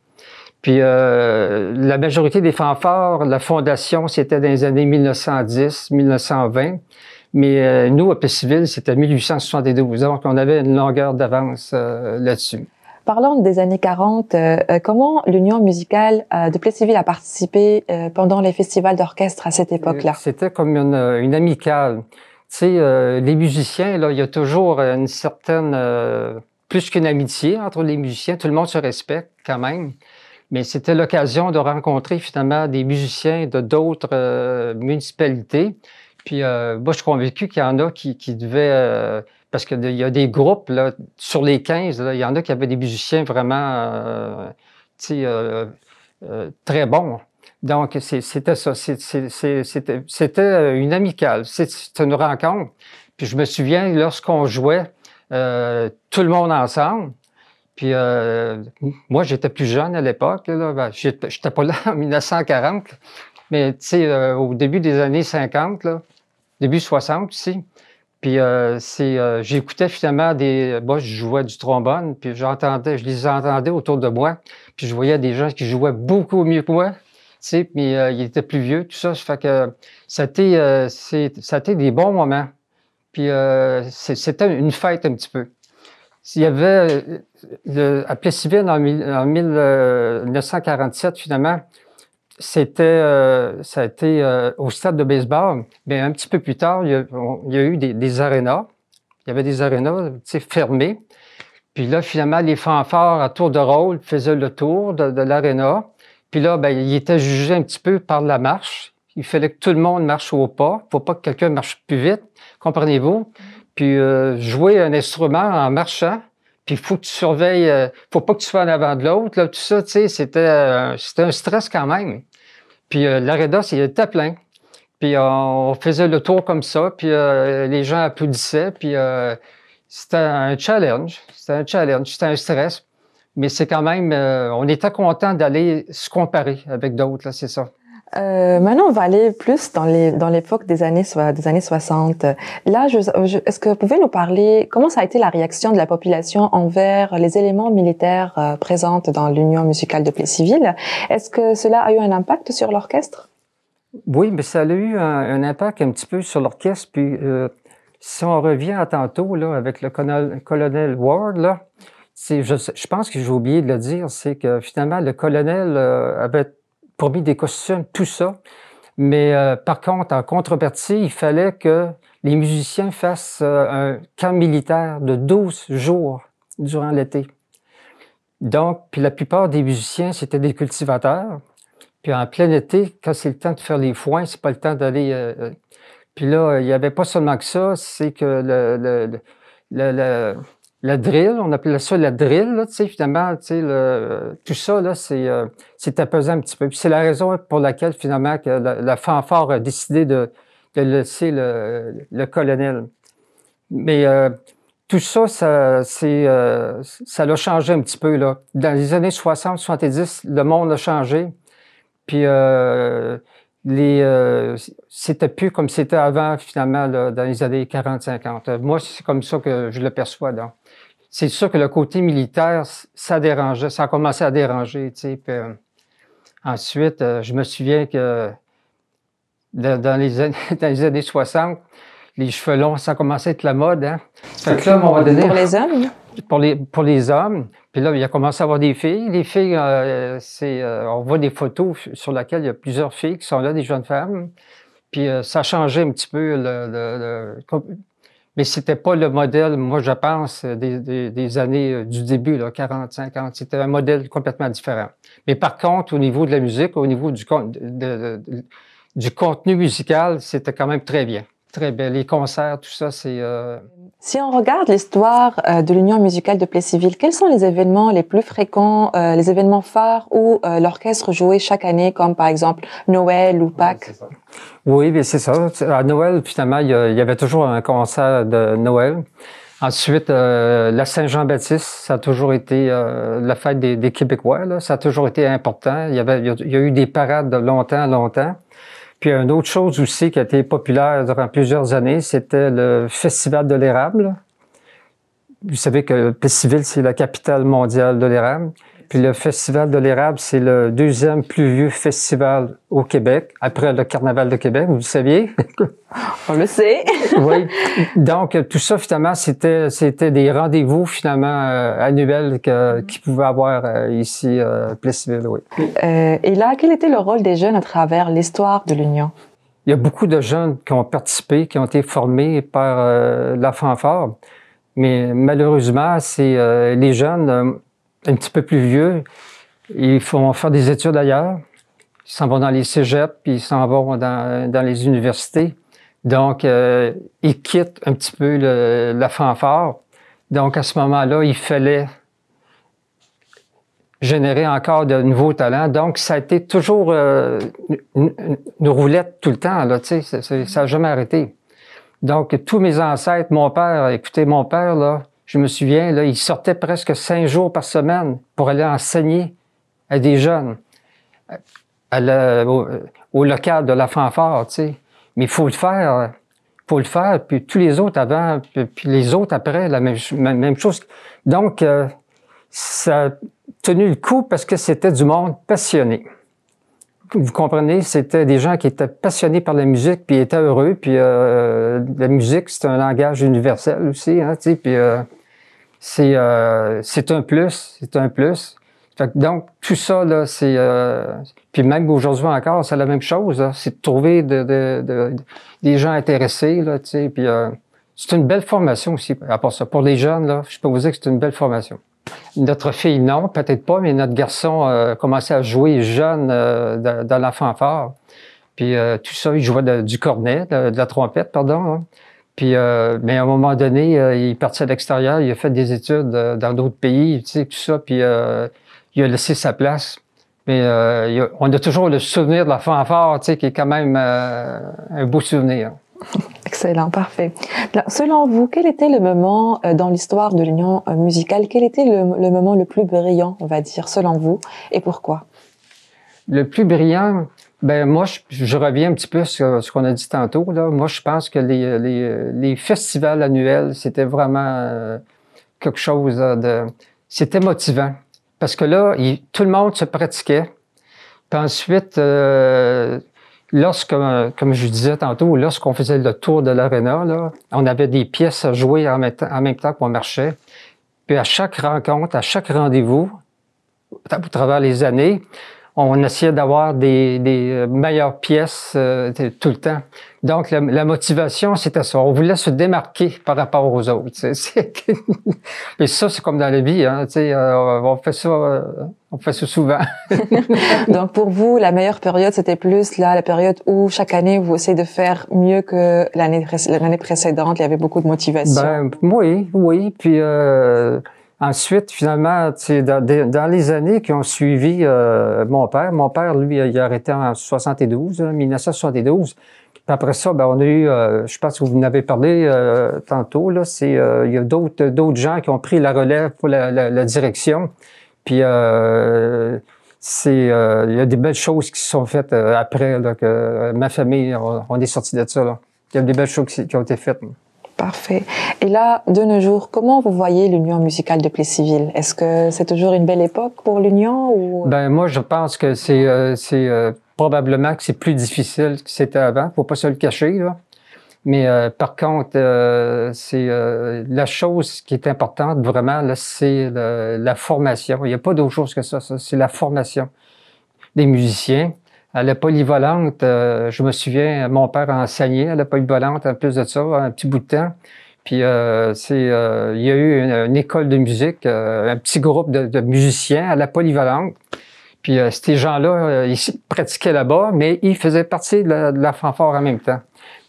Puis la majorité des fanfares, la fondation, c'était dans les années 1910, 1920. Mais nous, à Plessisville, c'était 1872. Donc, on avait une longueur d'avance là-dessus. Parlons des années 40. Comment l'Union musicale de Plessisville a participé pendant les festivals d'orchestre à cette époque-là? C'était comme une amicale. Tu sais, les musiciens, là, il y a toujours une certaine, plus qu'une amitié entre les musiciens. Tout le monde se respecte quand même. Mais c'était l'occasion de rencontrer finalement des musiciens de d'autres municipalités. Puis moi, je suis convaincu qu'il y en a qui devaient... parce qu'il y a des groupes, là, sur les 15, là, il y en a qui avaient des musiciens vraiment très bons. Donc, c'était ça. C'était une amicale. C'était une rencontre. Puis je me souviens, lorsqu'on jouait tout le monde ensemble, puis moi, j'étais plus jeune à l'époque. Ben, j'étais pas là en 1940, mais tu sais, au début des années 50, là, début 60 aussi. Puis j'écoutais finalement moi, je jouais du trombone, puis je les entendais autour de moi, puis je voyais des gens qui jouaient beaucoup mieux que moi. Tu sais, mais il était plus vieux, tout ça. Ça fait que ça a été des bons moments. Puis c'était une fête un petit peu. Il y avait à Plessisville en 1947, finalement, ça a été au stade de baseball. Mais un petit peu plus tard, il y a eu des arénas. Il y avait des arénas, tu sais, fermées. Puis là, finalement, les fanfares à tour de rôle faisaient le tour de l'aréna. Puis là, ben, il était jugé un petit peu par la marche. Il fallait que tout le monde marche au pas. Faut pas que quelqu'un marche plus vite. Comprenez-vous? Puis jouer un instrument en marchant. Puis il faut que tu surveilles. Faut pas que tu sois en avant de l'autre. Là, tout ça, tu sais, c'était un stress quand même. Puis l'aréna, il était plein. Puis on faisait le tour comme ça. Puis les gens applaudissaient. Puis c'était un challenge. C'était un stress. Mais c'est quand même, on était content d'aller se comparer avec d'autres, là, c'est ça. Maintenant, on va aller plus dans l'époque des années 60. Là, est-ce que vous pouvez nous parler comment ça a été la réaction de la population envers les éléments militaires présents dans l'Union musicale de Plessisville? Est-ce que cela a eu un impact sur l'orchestre? Oui, mais ça a eu un impact un petit peu sur l'orchestre. Puis, si on revient à tantôt, là, avec le colonel Ward, là, je pense que j'ai oublié de le dire, c'est que finalement, le colonel avait promis des costumes, tout ça. Mais par contre, en contrepartie, il fallait que les musiciens fassent un camp militaire de 12 jours durant l'été. Donc, puis la plupart des musiciens, c'était des cultivateurs. Puis en plein été, quand c'est le temps de faire les foins, c'est pas le temps d'aller... Puis là, il n'y avait pas seulement que ça, c'est que la drill, on appelait ça la drill, là, tu sais, finalement, tu sais, tout ça, là, c'est apaisant un petit peu. Puis c'est la raison pour laquelle, finalement, que la fanfare a décidé de laisser le colonel. Mais tout ça, ça l'a changé un petit peu, là. Dans les années 60, 70, le monde a changé. Puis c'était plus comme c'était avant, finalement, là, dans les années 40-50. Moi, c'est comme ça que je le perçois, donc. C'est sûr que le côté militaire, ça dérangeait, ça a commencé à déranger, tu sais. Puis, ensuite, je me souviens que dans les années 60, les cheveux longs, ça commençait à être la mode. Hein. Fait que là, à un moment donné, Pour les hommes? pour les hommes. Puis là, il a commencé à avoir des filles. Les filles, on voit des photos sur lesquelles il y a plusieurs filles qui sont là, des jeunes femmes. Puis ça a changé un petit peu. Mais c'était pas le modèle, moi, je pense, des années du début, là, 40, 50. C'était un modèle complètement différent. Mais par contre, au niveau de la musique, au niveau du contenu musical, c'était quand même très bien. Très bien. Les concerts, tout ça, c'est... Si on regarde l'histoire de l'Union musicale de Plessisville, quels sont les événements les plus fréquents, les événements phares où l'orchestre jouait chaque année, comme par exemple Noël ou Pâques? Oui, mais c'est ça. À Noël, finalement, il y avait toujours un concert de Noël. Ensuite, la Saint-Jean-Baptiste, ça a toujours été la fête des Québécois. Là, ça a toujours été important. Il y a eu des parades de longtemps. Puis une autre chose aussi qui a été populaire durant plusieurs années, c'était le Festival de l'érable. Vous savez que Plessisville, c'est la capitale mondiale de l'érable. Puis le Festival de l'érable, c'est le deuxième plus vieux festival au Québec, après le Carnaval de Québec, vous le saviez? On le sait. Oui. Donc, tout ça, finalement, c'était des rendez-vous, finalement, annuels qu'ils pouvaient avoir ici, Plessisville, oui. Et là, quel était le rôle des jeunes à travers l'histoire de l'Union? Il y a beaucoup de jeunes qui ont participé, qui ont été formés par la fanfare. Mais malheureusement, c'est les jeunes un petit peu plus vieux, ils vont faire des études ailleurs. Ils s'en vont dans les cégeps, puis ils s'en vont dans les universités. Donc, ils quittent un petit peu la fanfare. Donc, à ce moment-là, il fallait générer encore de nouveaux talents. Donc, ça a été toujours une roulette tout le temps, là, tu sais, ça n'a jamais arrêté. Donc, tous mes ancêtres, mon père, là, je me souviens, là, il sortait presque 5 jours par semaine pour aller enseigner à des jeunes au local de la fanfare, tu sais. Mais il faut le faire, puis tous les autres avant, puis les autres après, la même chose. Donc, ça a tenu le coup parce que c'était du monde passionné. Vous comprenez, c'était des gens qui étaient passionnés par la musique, puis étaient heureux, puis la musique, c'est un langage universel aussi, hein, tu sais, puis c'est un plus. Fait que donc, tout ça, là, c'est... puis même aujourd'hui encore, c'est la même chose, là, c'est de trouver des gens intéressés, là, tu sais, puis c'est une belle formation aussi, à part ça. Pour les jeunes, là, je peux vous dire que c'est une belle formation. Notre fille, non, peut-être pas, mais notre garçon commençait à jouer jeune dans la fanfare. Puis tout ça, il jouait du cornet, de la trompette, pardon. Hein. Puis, mais à un moment donné, il est parti à l'extérieur, il a fait des études dans d'autres pays, tu sais, tout ça, puis il a laissé sa place. Mais on a toujours le souvenir de la fanfare, tu sais, qui est quand même un beau souvenir. Excellent, parfait. Selon vous, quel était le moment dans l'histoire de l'Union musicale, quel était le moment le plus brillant, on va dire, selon vous, et pourquoi? Le plus brillant, ben moi, je reviens un petit peu sur ce qu'on a dit tantôt, là. Moi, je pense que les festivals annuels, c'était vraiment quelque chose c'était motivant. Parce que là, tout le monde se pratiquait. Puis ensuite, comme je disais tantôt, lorsqu'on faisait le tour de l'aréna, là, on avait des pièces à jouer en même temps qu'on marchait. Puis à chaque rencontre, à chaque rendez-vous, à travers les années, on essayait d'avoir des meilleures pièces tout le temps. Donc, la motivation, c'était ça. On voulait se démarquer par rapport aux autres. Et ça, c'est comme dans la vie. Hein, on fait ça souvent. Donc, pour vous, la meilleure période, c'était plus la période où chaque année, vous essayez de faire mieux que l'année précédente. Il y avait beaucoup de motivation. Ben, oui. Puis... ensuite, finalement, dans les années qui ont suivi mon père, lui, il a arrêté en 1972. Puis après ça, ben, on a eu, je pense que vous en avez parlé tantôt, là, il y a d'autres gens qui ont pris la relève pour la direction. Puis il y a des belles choses qui se sont faites après, là, que ma famille, on est sorti de ça, là. Il y a des belles choses qui ont été faites. Parfait. Et là, de nos jours, comment vous voyez l'Union musicale de Plessisville? Est-ce que c'est toujours une belle époque pour l'Union ou... Ben, moi, je pense que c'est probablement que c'est plus difficile que c'était avant. Faut pas se le cacher, là. Mais par contre, c'est la chose qui est importante vraiment, là, c'est la formation. Il n'y a pas d'autre chose que ça. C'est la formation des musiciens. À la polyvalente, je me souviens, mon père a enseigné à la polyvalente en plus de ça, un petit bout de temps. Puis il y a eu une école de musique, un petit groupe de musiciens à la polyvalente. Puis ces gens-là, ils pratiquaient là-bas, mais ils faisaient partie de la fanfare en même temps.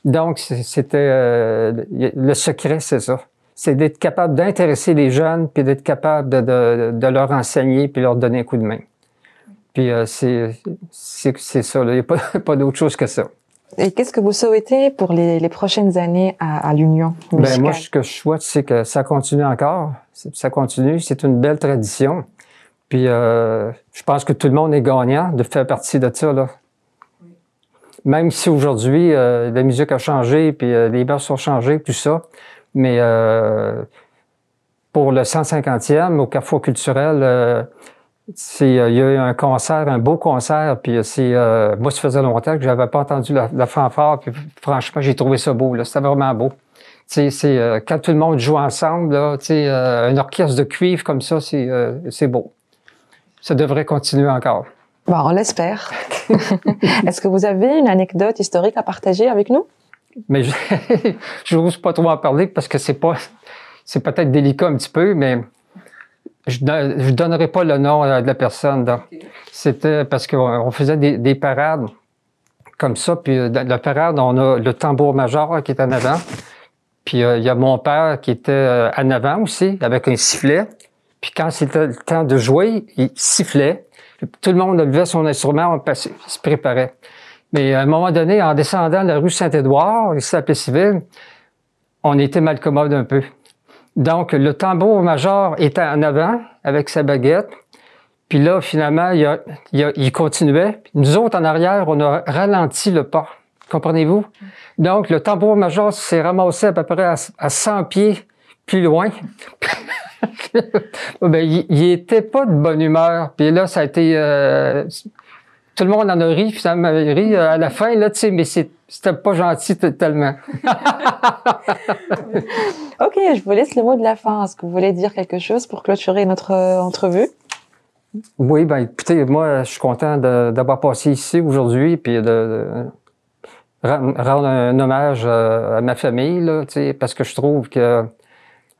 Donc, c'était le secret, c'est ça. C'est d'être capable d'intéresser les jeunes, puis d'être capable de leur enseigner, puis leur donner un coup de main. Puis c'est ça, il n'y a pas d'autre chose que ça. Et qu'est-ce que vous souhaitez pour les prochaines années à l'Union musicale? Ben moi, ce que je souhaite, c'est que ça continue encore. Ça continue, c'est une belle tradition. Puis je pense que tout le monde est gagnant de faire partie de ça, là. Même si aujourd'hui, la musique a changé, puis les mœurs ont changé, tout ça. Mais pour le 150e, au Carrefour culturel, il y a eu un concert, un beau concert, puis moi, ça faisait longtemps que j'avais pas entendu la fanfare, puis franchement, j'ai trouvé ça beau, là. C'était vraiment beau. Quand tout le monde joue ensemble, là, un orchestre de cuivre comme ça, c'est beau. Ça devrait continuer encore. Bon, on l'espère. Est-ce que vous avez une anecdote historique à partager avec nous? Mais je n'ose pas trop en parler parce que c'est peut-être délicat un petit peu, mais je donnerai pas le nom de la personne. Okay. C'était parce qu'on faisait des parades comme ça, puis dans la parade, on a le tambour-major qui est en avant, puis il y a mon père qui était en avant aussi, avec un sifflet. Puis quand c'était le temps de jouer, il sifflait. Tout le monde levait son instrument, il se préparait. Mais à un moment donné, en descendant la rue Saint-Édouard, ici à Plessisville, on était mal commode un peu. Donc, le tambour-major était en avant avec sa baguette. Puis là, finalement, il continuait. Nous autres, en arrière, on a ralenti le pas. Comprenez-vous? Donc, le tambour-major s'est ramassé à peu près à 100 pieds plus loin. Ben, il était pas de bonne humeur. Puis là, ça a été... tout le monde en a ri, finalement, ri à la fin, là, tu sais, mais c'était pas gentil tellement. OK, je vous laisse le mot de la fin. Est-ce que vous voulez dire quelque chose pour clôturer notre entrevue? Oui, ben écoutez, moi, je suis content d'avoir passé ici aujourd'hui, puis de rendre un hommage à ma famille, là, tu sais, parce que je trouve que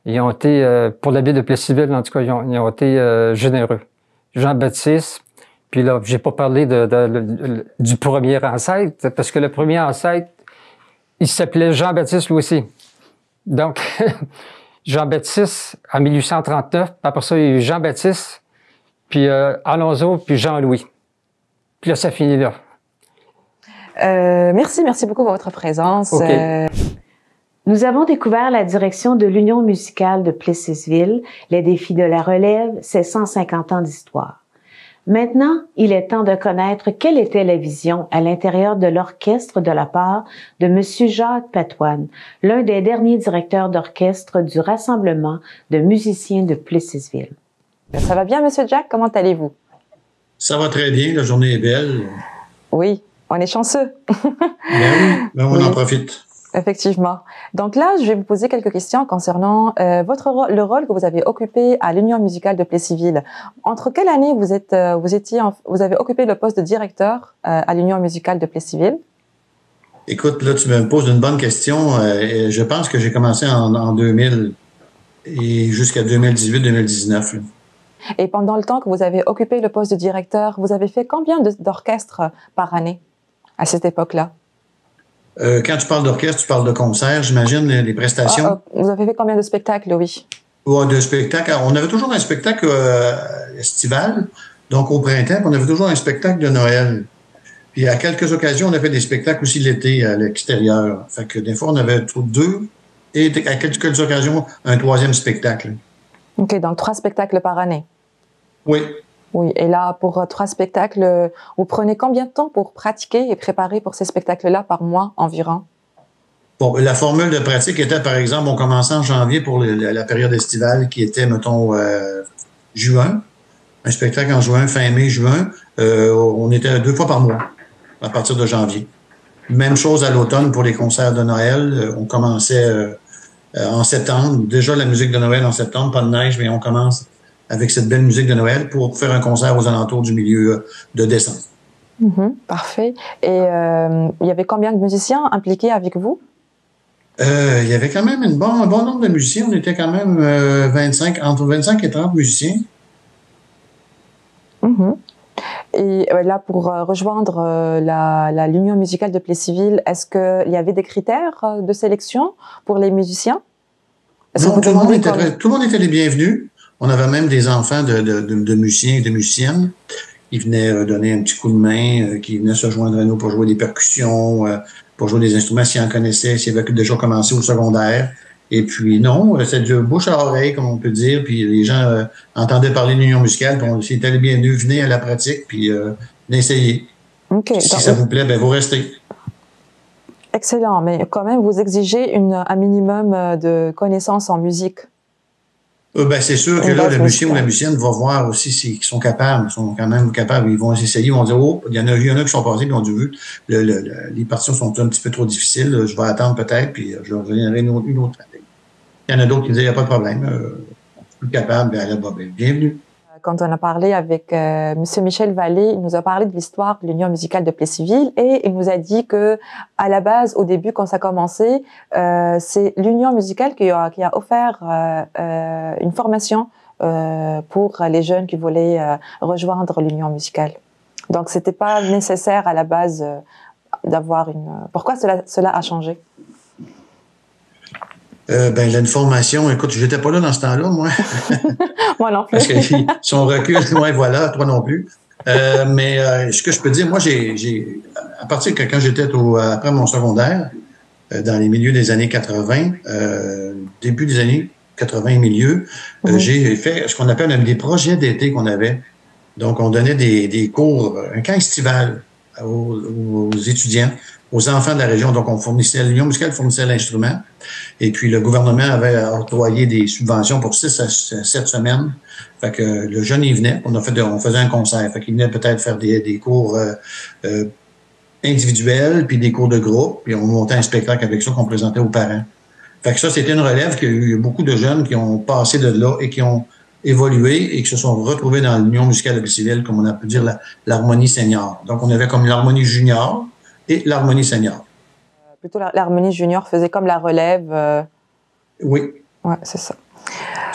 ils ont été, pour la ville de Plessisville, en tout cas, ils ont été généreux. Jean-Baptiste, puis là, j'ai pas parlé du premier ancêtre, parce que le premier ancêtre, il s'appelait Jean-Baptiste lui aussi. Donc, Jean-Baptiste, en 1839, après ça, il y a eu Jean-Baptiste, puis Alonso, puis Jean-Louis. Puis là, ça finit là. Merci beaucoup pour votre présence. Okay. Nous avons découvert la direction de l'Union musicale de Plessisville, les défis de la relève, ses 150 ans d'histoire. Maintenant, il est temps de connaître quelle était la vision à l'intérieur de l'orchestre de la part de M. Jacques Patoine, l'un des derniers directeurs d'orchestre du Rassemblement de musiciens de Plessisville. Ça va bien, M. Jack? Comment allez-vous? Ça va très bien, la journée est belle. Oui, on est chanceux. On en profite. Effectivement. Donc là, je vais vous poser quelques questions concernant le rôle que vous avez occupé à l'Union musicale de Plessisville. Entre quelle année vous avez occupé le poste de directeur à l'Union musicale de Plessisville? Écoute, là, tu me poses une bonne question. Je pense que j'ai commencé en 2000 et jusqu'à 2018-2019. Et pendant le temps que vous avez occupé le poste de directeur, vous avez fait combien d'orchestres par année à cette époque-là? Quand tu parles d'orchestre, tu parles de concert, j'imagine, les prestations. Vous avez fait combien de spectacles, oui? Ouais, de spectacles. On avait toujours un spectacle estival, donc au printemps, on avait toujours un spectacle de Noël. Puis à quelques occasions, on avait des spectacles aussi l'été à l'extérieur. Fait que des fois, on avait deux et à quelques occasions, un troisième spectacle. OK, donc 3 spectacles par année. Oui. Oui, et là, pour 3 spectacles, vous prenez combien de temps pour pratiquer et préparer pour ces spectacles-là par mois environ? Bon, la formule de pratique était, par exemple, on commençait en janvier pour la période estivale qui était, mettons, juin. Un spectacle en juin, fin mai, juin. On était 2 fois par mois à partir de janvier. Même chose à l'automne pour les concerts de Noël. On commençait en septembre. Déjà la musique de Noël en septembre, pas de neige, mais on commence avec cette belle musique de Noël pour faire un concert aux alentours du milieu de décembre. Parfait. Et il y avait combien de musiciens impliqués avec vous? Il y avait quand même un bon nombre de musiciens. On était quand même entre 25 et 30 musiciens. Et là, pour rejoindre l'Union musicale de Plessisville, est-ce qu'il y avait des critères de sélection pour les musiciens? Non, tout le monde était les bienvenus. On avait même des enfants de musiciens et de musiciennes qui venaient donner un petit coup de main, qui venaient se joindre à nous pour jouer des percussions, pour jouer des instruments s'ils en connaissaient, s'ils avaient déjà commencé au secondaire. Et puis non, c'est de bouche à oreille, comme on peut dire, puis les gens entendaient parler de l'Union musicale, puis on était les bienvenus, venez à la pratique, puis venez essayer. Okay, si ça vous plaît, ben vous restez. Excellent, mais quand même, vous exigez un minimum de connaissances en musique. Ben, c'est sûr que là, le musicien ou la musicienne va voir aussi s'ils sont capables, ils sont quand même capables. Ils vont essayer, ils vont dire, oh, il y en a qui sont passés, puis ils ont dû vu, les partitions sont un petit peu trop difficiles, je vais attendre peut-être, puis je reviendrai une autre année. Il y en a d'autres qui disent, il n'y a pas de problème, je suis plus capable, ben, là-bas, ben, bienvenue. Quand on a parlé avec Monsieur Michel Vallée, il nous a parlé de l'histoire de l'Union musicale de Plessisville et il nous a dit que, à la base, au début, quand ça a commencé, c'est l'Union musicale qui a offert une formation pour les jeunes qui voulaient rejoindre l'Union musicale. Donc, c'était pas nécessaire à la base d'avoir une. Pourquoi cela a changé? Ben, une formation, écoute, j'étais pas là dans ce temps-là, moi. Moi non plus. Parce que si on recule, ouais, voilà, toi non plus. Mais ce que je peux dire, moi, à partir de quand j'étais après mon secondaire, dans les milieux des années 80, début des années 80 milieu, j'ai fait ce qu'on appelle des projets d'été qu'on avait. Donc, on donnait des cours, un camp estival aux étudiants, aux enfants de la région. Donc, l'Union musicale fournissait l'instrument. Et puis, le gouvernement avait octroyé des subventions pour 6 à 7 semaines. Fait que le jeune, il venait. On faisait un concert. Fait qu'il venait peut-être faire des cours individuels, puis des cours de groupe. Puis on montait un spectacle avec ça qu'on présentait aux parents. Fait que ça, c'était une relève qu'il y a eu beaucoup de jeunes qui ont passé de là et qui ont évolué et qui se sont retrouvés dans l'Union musicale de Plessisville, comme on a pu dire l'harmonie senior. Donc, on avait comme l'harmonie junior et l'harmonie senior. Plutôt l'harmonie junior faisait comme la relève. Oui. Ouais, c'est ça.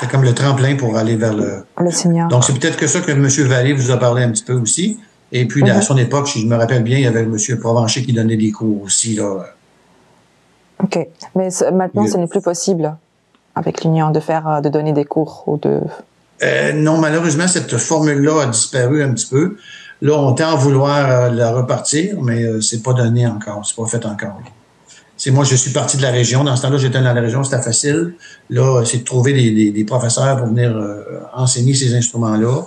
C'est comme le tremplin pour aller vers le senior. Donc, c'est peut-être que ça que M. Vallée vous a parlé un petit peu aussi. Et puis, à son époque, si je me rappelle bien, il y avait M. Provencher qui donnait des cours aussi, là. OK. Mais maintenant, ce n'est plus possible avec l'Union de donner des cours ou de... Non, malheureusement, cette formule-là a disparu un petit peu. Là, on tend à vouloir la repartir, mais c'est pas donné encore, c'est pas fait encore. Moi, je suis parti de la région. Dans ce temps-là, j'étais dans la région, c'était facile. Là, c'est de trouver des professeurs pour venir enseigner ces instruments-là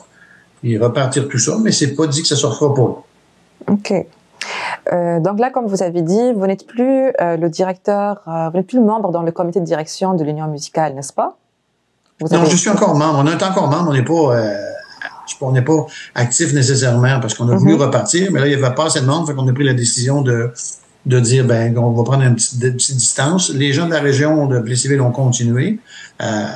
et repartir tout ça, mais c'est pas dit que ça ne se fera pas. OK. Donc là, comme vous avez dit, vous n'êtes plus le directeur, vous n'êtes plus le membre dans le comité de direction de l'Union musicale, n'est-ce pas? Non, je suis encore membre. On est encore membre. On n'est pas actif nécessairement parce qu'on a voulu repartir, mais là, il n'y avait pas assez de monde, fait qu'on a pris la décision de dire, ben, on va prendre une petite distance. Les gens de la région de Plessisville ont continué à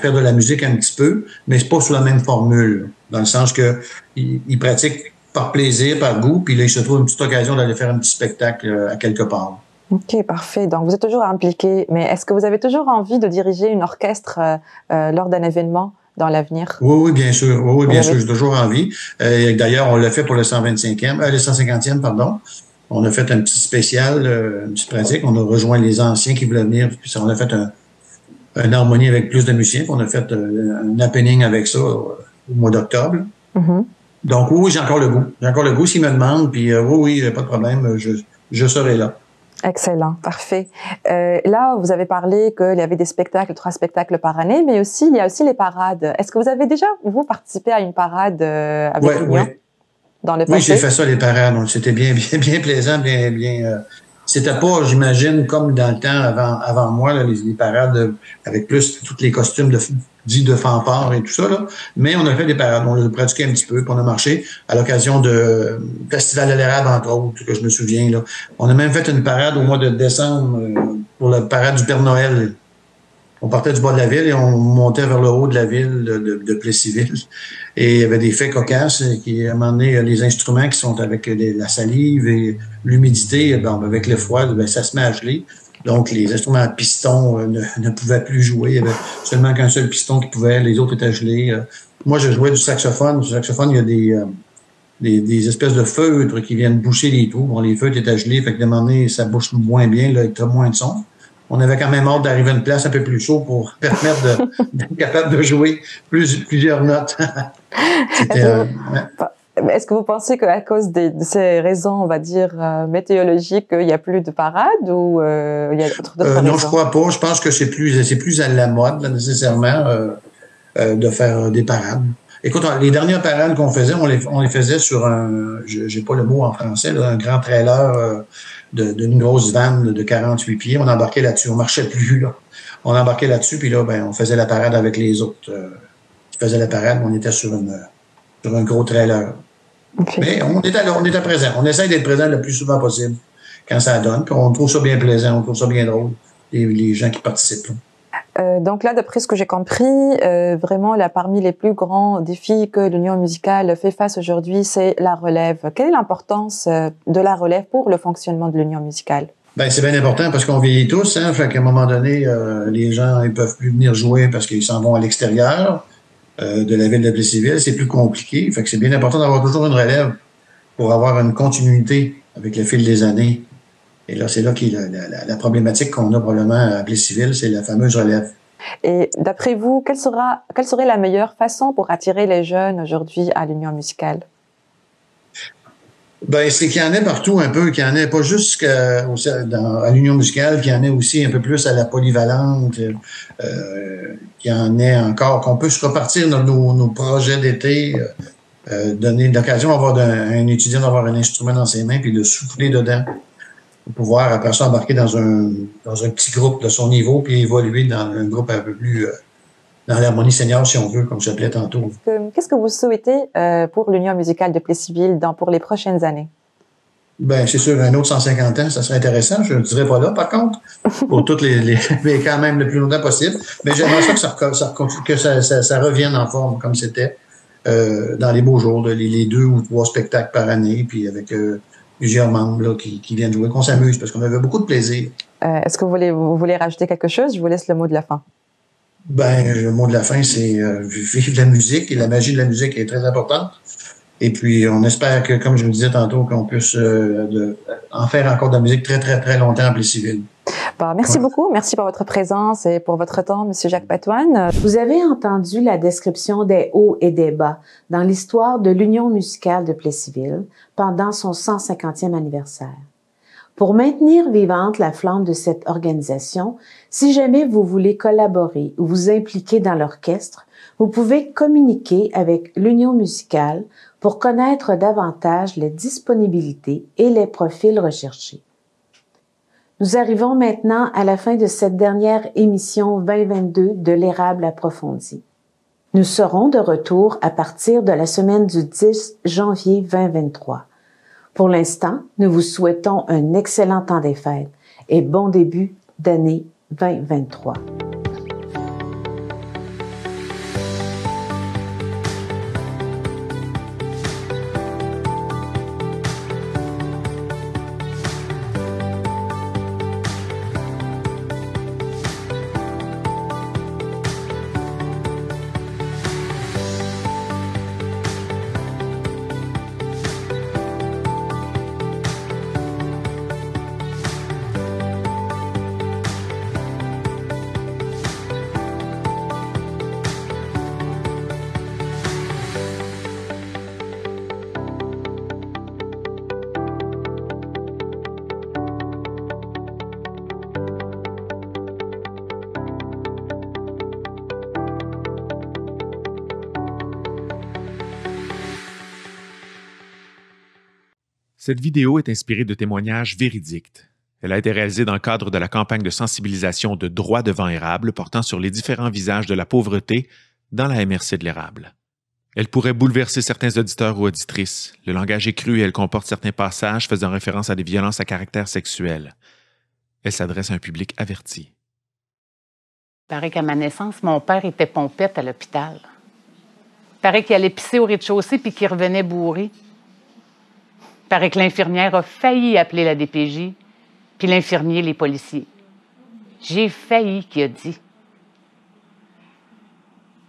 faire de la musique un petit peu, mais c'est pas sous la même formule, dans le sens que ils pratiquent par plaisir, par goût, puis là, ils se trouvent une petite occasion d'aller faire un petit spectacle à quelque part. OK, parfait. Donc, vous êtes toujours impliqué, mais est-ce que vous avez toujours envie de diriger une orchestre lors d'un événement dans l'avenir? Oui, bien sûr. Oui, bien sûr, j'ai toujours envie. D'ailleurs, on l'a fait pour le 150e, pardon. On a fait un petit spécial, une petite pratique. On a rejoint les anciens qui voulaient venir, puis on a fait un harmonie avec plus de musiciens, puis on a fait un happening avec ça au mois d'octobre. Donc, oui, j'ai encore le goût. J'ai encore le goût s'ils me demandent, puis oui, pas de problème, je serai là. Excellent, parfait. Là, vous avez parlé qu'il y avait des spectacles, 3 spectacles par année, mais aussi il y a aussi les parades. Est-ce que vous avez déjà, vous, participé à une parade avec l'Union dans le passé? Oui, j'ai fait ça, les parades. Donc, c'était bien plaisant, C'était pas, j'imagine, comme dans le temps avant moi, là, les parades avec plus tous les costumes dits de fanfare et tout ça, là. Mais on a fait des parades, on a pratiqué un petit peu, puis on a marché à l'occasion de Festival de l'érable, entre autres, que je me souviens, là. On a même fait une parade au mois de décembre pour la parade du Père Noël. On partait du bas de la ville et on montait vers le haut de la ville de Plessisville. Et il y avait des faits cocasses qui, à un moment donné, les instruments qui sont avec la salive et l'humidité, avec le froid, ça se met à geler. Donc, les instruments à piston ne pouvaient plus jouer. Il y avait seulement qu'un seul piston qui pouvait, les autres étaient gelés. Moi, je jouais du saxophone. Du saxophone, il y a des espèces de feutres qui viennent boucher les trous. Bon, les feutres étaient gelés, fait que à un moment donné, ça bouche moins bien, là, il y a moins de son. On avait quand même hâte d'arriver à une place un peu plus chaude pour permettre d'être capable de jouer plusieurs notes. Est-ce que vous pensez qu'à cause de ces raisons, on va dire, météorologiques, il n'y a plus de parades ou il y a d'autres raisons? Non, je crois pas. Je pense que c'est plus à la mode, là, nécessairement, de faire des parades. Écoute, les dernières parades qu'on faisait, on les faisait sur j'ai pas le mot en français, là, un grand trailer d'une grosse vanne de 48 pieds. On embarquait là-dessus. On marchait plus, là. On embarquait là-dessus, puis là, on faisait la parade avec les autres qui faisaient la parade. On était sur un gros trailer. Okay. Mais on était présent. On essaye d'être présent le plus souvent possible quand ça donne. Puis on trouve ça bien plaisant, on trouve ça bien drôle, les gens qui participent. Donc là, d'après ce que j'ai compris, vraiment, là, parmi les plus grands défis que l'Union musicale fait face aujourd'hui, c'est la relève. Quelle est l'importance de la relève pour le fonctionnement de l'Union musicale? Ben, c'est bien important parce qu'on vieillit tous, hein. Fait qu'à un moment donné, les gens, ils peuvent plus venir jouer parce qu'ils s'en vont à l'extérieur de la ville de Plessisville. C'est plus compliqué. Fait que c'est bien important d'avoir toujours une relève pour avoir une continuité avec le fil des années. Et là, c'est là qu'est la problématique qu'on a probablement à Plessisville, c'est la fameuse relève. Et d'après vous, quelle serait la meilleure façon pour attirer les jeunes aujourd'hui à l'Union musicale? Ben, c'est qu'il y en ait partout un peu, qu'il y en ait pas juste à l'Union musicale, qu'il y en ait aussi un peu plus à la polyvalente, qu'il y en ait encore, qu'on peut se repartir dans nos projets d'été, donner l'occasion d'avoir un étudiant d'avoir un instrument dans ses mains puis de souffler dedans. Pour pouvoir, après ça, embarquer dans un petit groupe de son niveau, puis évoluer dans un groupe un peu plus dans l'harmonie senior, si on veut, comme je l'appelais tantôt. Qu'est-ce que vous souhaitez pour l'Union musicale de Plessisville pour les prochaines années? Ben, c'est sûr, un autre 150 ans, ça serait intéressant. Je ne dirais pas là, par contre, pour toutes mais quand même le plus longtemps possible. Mais j'aimerais ça que ça revienne en forme comme c'était dans les beaux jours, les 2 ou 3 spectacles par année, puis avec plusieurs membres là, qui viennent jouer, qu'on s'amuse, parce qu'on avait beaucoup de plaisir. Est-ce que vous voulez rajouter quelque chose? Je vous laisse le mot de la fin. Ben, le mot de la fin, c'est vivre la musique, et la magie de la musique est très importante. Et puis, on espère que, comme je vous disais tantôt, qu'on puisse en faire encore de la musique très, très, très longtemps à Plessisville. Merci beaucoup. Merci pour votre présence et pour votre temps, M. Jacques Patoine. Vous avez entendu la description des hauts et des bas dans l'histoire de l'Union musicale de Plessisville pendant son 150e anniversaire. Pour maintenir vivante la flamme de cette organisation, si jamais vous voulez collaborer ou vous impliquer dans l'orchestre, vous pouvez communiquer avec l'Union musicale pour connaître davantage les disponibilités et les profils recherchés. Nous arrivons maintenant à la fin de cette dernière émission 2022 de l'Érable approfondi. Nous serons de retour à partir de la semaine du 10 janvier 2023. Pour l'instant, nous vous souhaitons un excellent temps des fêtes et bon début d'année 2023. Cette vidéo est inspirée de témoignages véridiques. Elle a été réalisée dans le cadre de la campagne de sensibilisation de Droit devant érable portant sur les différents visages de la pauvreté dans la MRC de l'érable. Elle pourrait bouleverser certains auditeurs ou auditrices. Le langage est cru et elle comporte certains passages faisant référence à des violences à caractère sexuel. Elle s'adresse à un public averti. Il paraît qu'à ma naissance, mon père était pompette à l'hôpital. Il paraît qu'il allait pisser au rez-de-chaussée puis qu'il revenait bourré. Il paraît que l'infirmière a failli appeler la DPJ, puis l'infirmier les policiers. J'ai failli, qu'il a dit.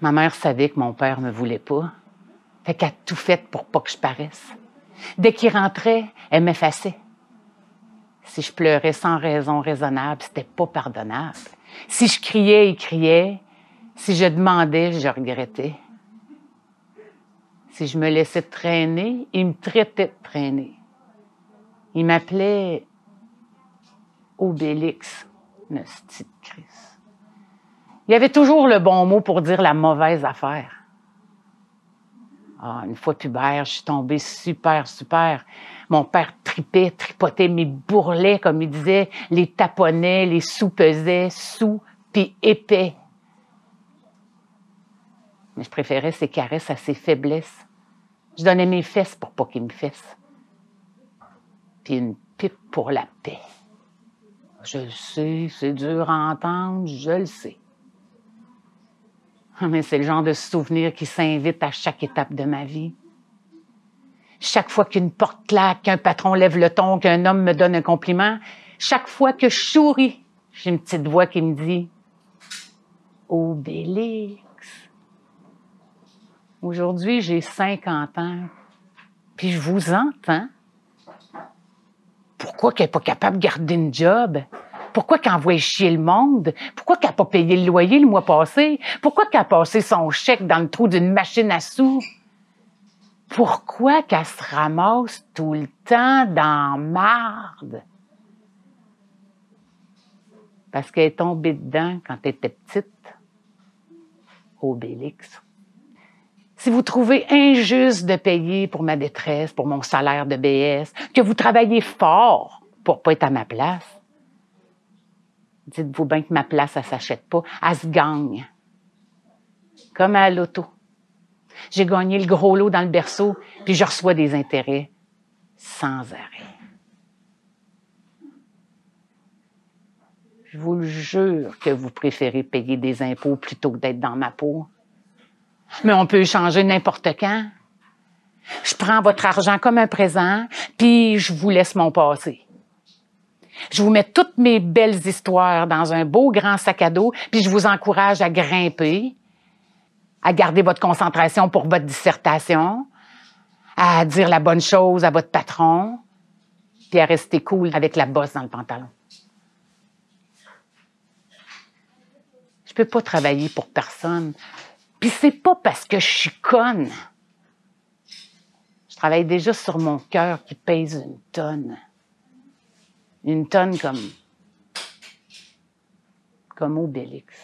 Ma mère savait que mon père me voulait pas. Fait qu'elle a tout fait pour pas que je paraisse. Dès qu'il rentrait, elle m'effaçait. Si je pleurais sans raison raisonnable, c'était pas pardonnable. Si je criais, il criait. Si je demandais, je regrettais. Si je me laissais traîner, il me traitait de traîner. Il m'appelait Obélix, une petite crise. Il y avait toujours le bon mot pour dire la mauvaise affaire. Ah, une fois pubère, je suis tombée super. Mon père tripotait mes bourrelets, comme il disait, les taponnait, les soupesait, sous, puis épais. Mais je préférais ses caresses à ses faiblesses. Je donnais mes fesses pour pas qu'il me fesse. Puis une pipe pour la paix. Je le sais, c'est dur à entendre, je le sais. Mais c'est le genre de souvenir qui s'invite à chaque étape de ma vie. Chaque fois qu'une porte claque, qu'un patron lève le ton, qu'un homme me donne un compliment, chaque fois que je souris, j'ai une petite voix qui me dit « Obélix ». Aujourd'hui, j'ai 50 ans, puis je vous entends. Pourquoi qu'elle n'est pas capable de garder une job? Pourquoi qu'elle envoie chier le monde? Pourquoi qu'elle n'a pas payé le loyer le mois passé? Pourquoi qu'elle a passé son chèque dans le trou d'une machine à sous? Pourquoi qu'elle se ramasse tout le temps dans marde? Parce qu'elle est tombée dedans quand elle était petite. Obélix. Si vous trouvez injuste de payer pour ma détresse, pour mon salaire de BS, que vous travaillez fort pour pas être à ma place, dites-vous bien que ma place, elle s'achète pas, elle se gagne. Comme à l'auto. J'ai gagné le gros lot dans le berceau, puis je reçois des intérêts sans arrêt. Je vous le jure que vous préférez payer des impôts plutôt que d'être dans ma peau. Mais on peut échanger n'importe quand. Je prends votre argent comme un présent, puis je vous laisse mon passé. Je vous mets toutes mes belles histoires dans un beau grand sac à dos, puis je vous encourage à grimper, à garder votre concentration pour votre dissertation, à dire la bonne chose à votre patron, puis à rester cool avec la bosse dans le pantalon. Je peux pas travailler pour personne. Puis c'est pas parce que je suis conne. Je travaille déjà sur mon cœur qui pèse une tonne. Une tonne comme Obélix.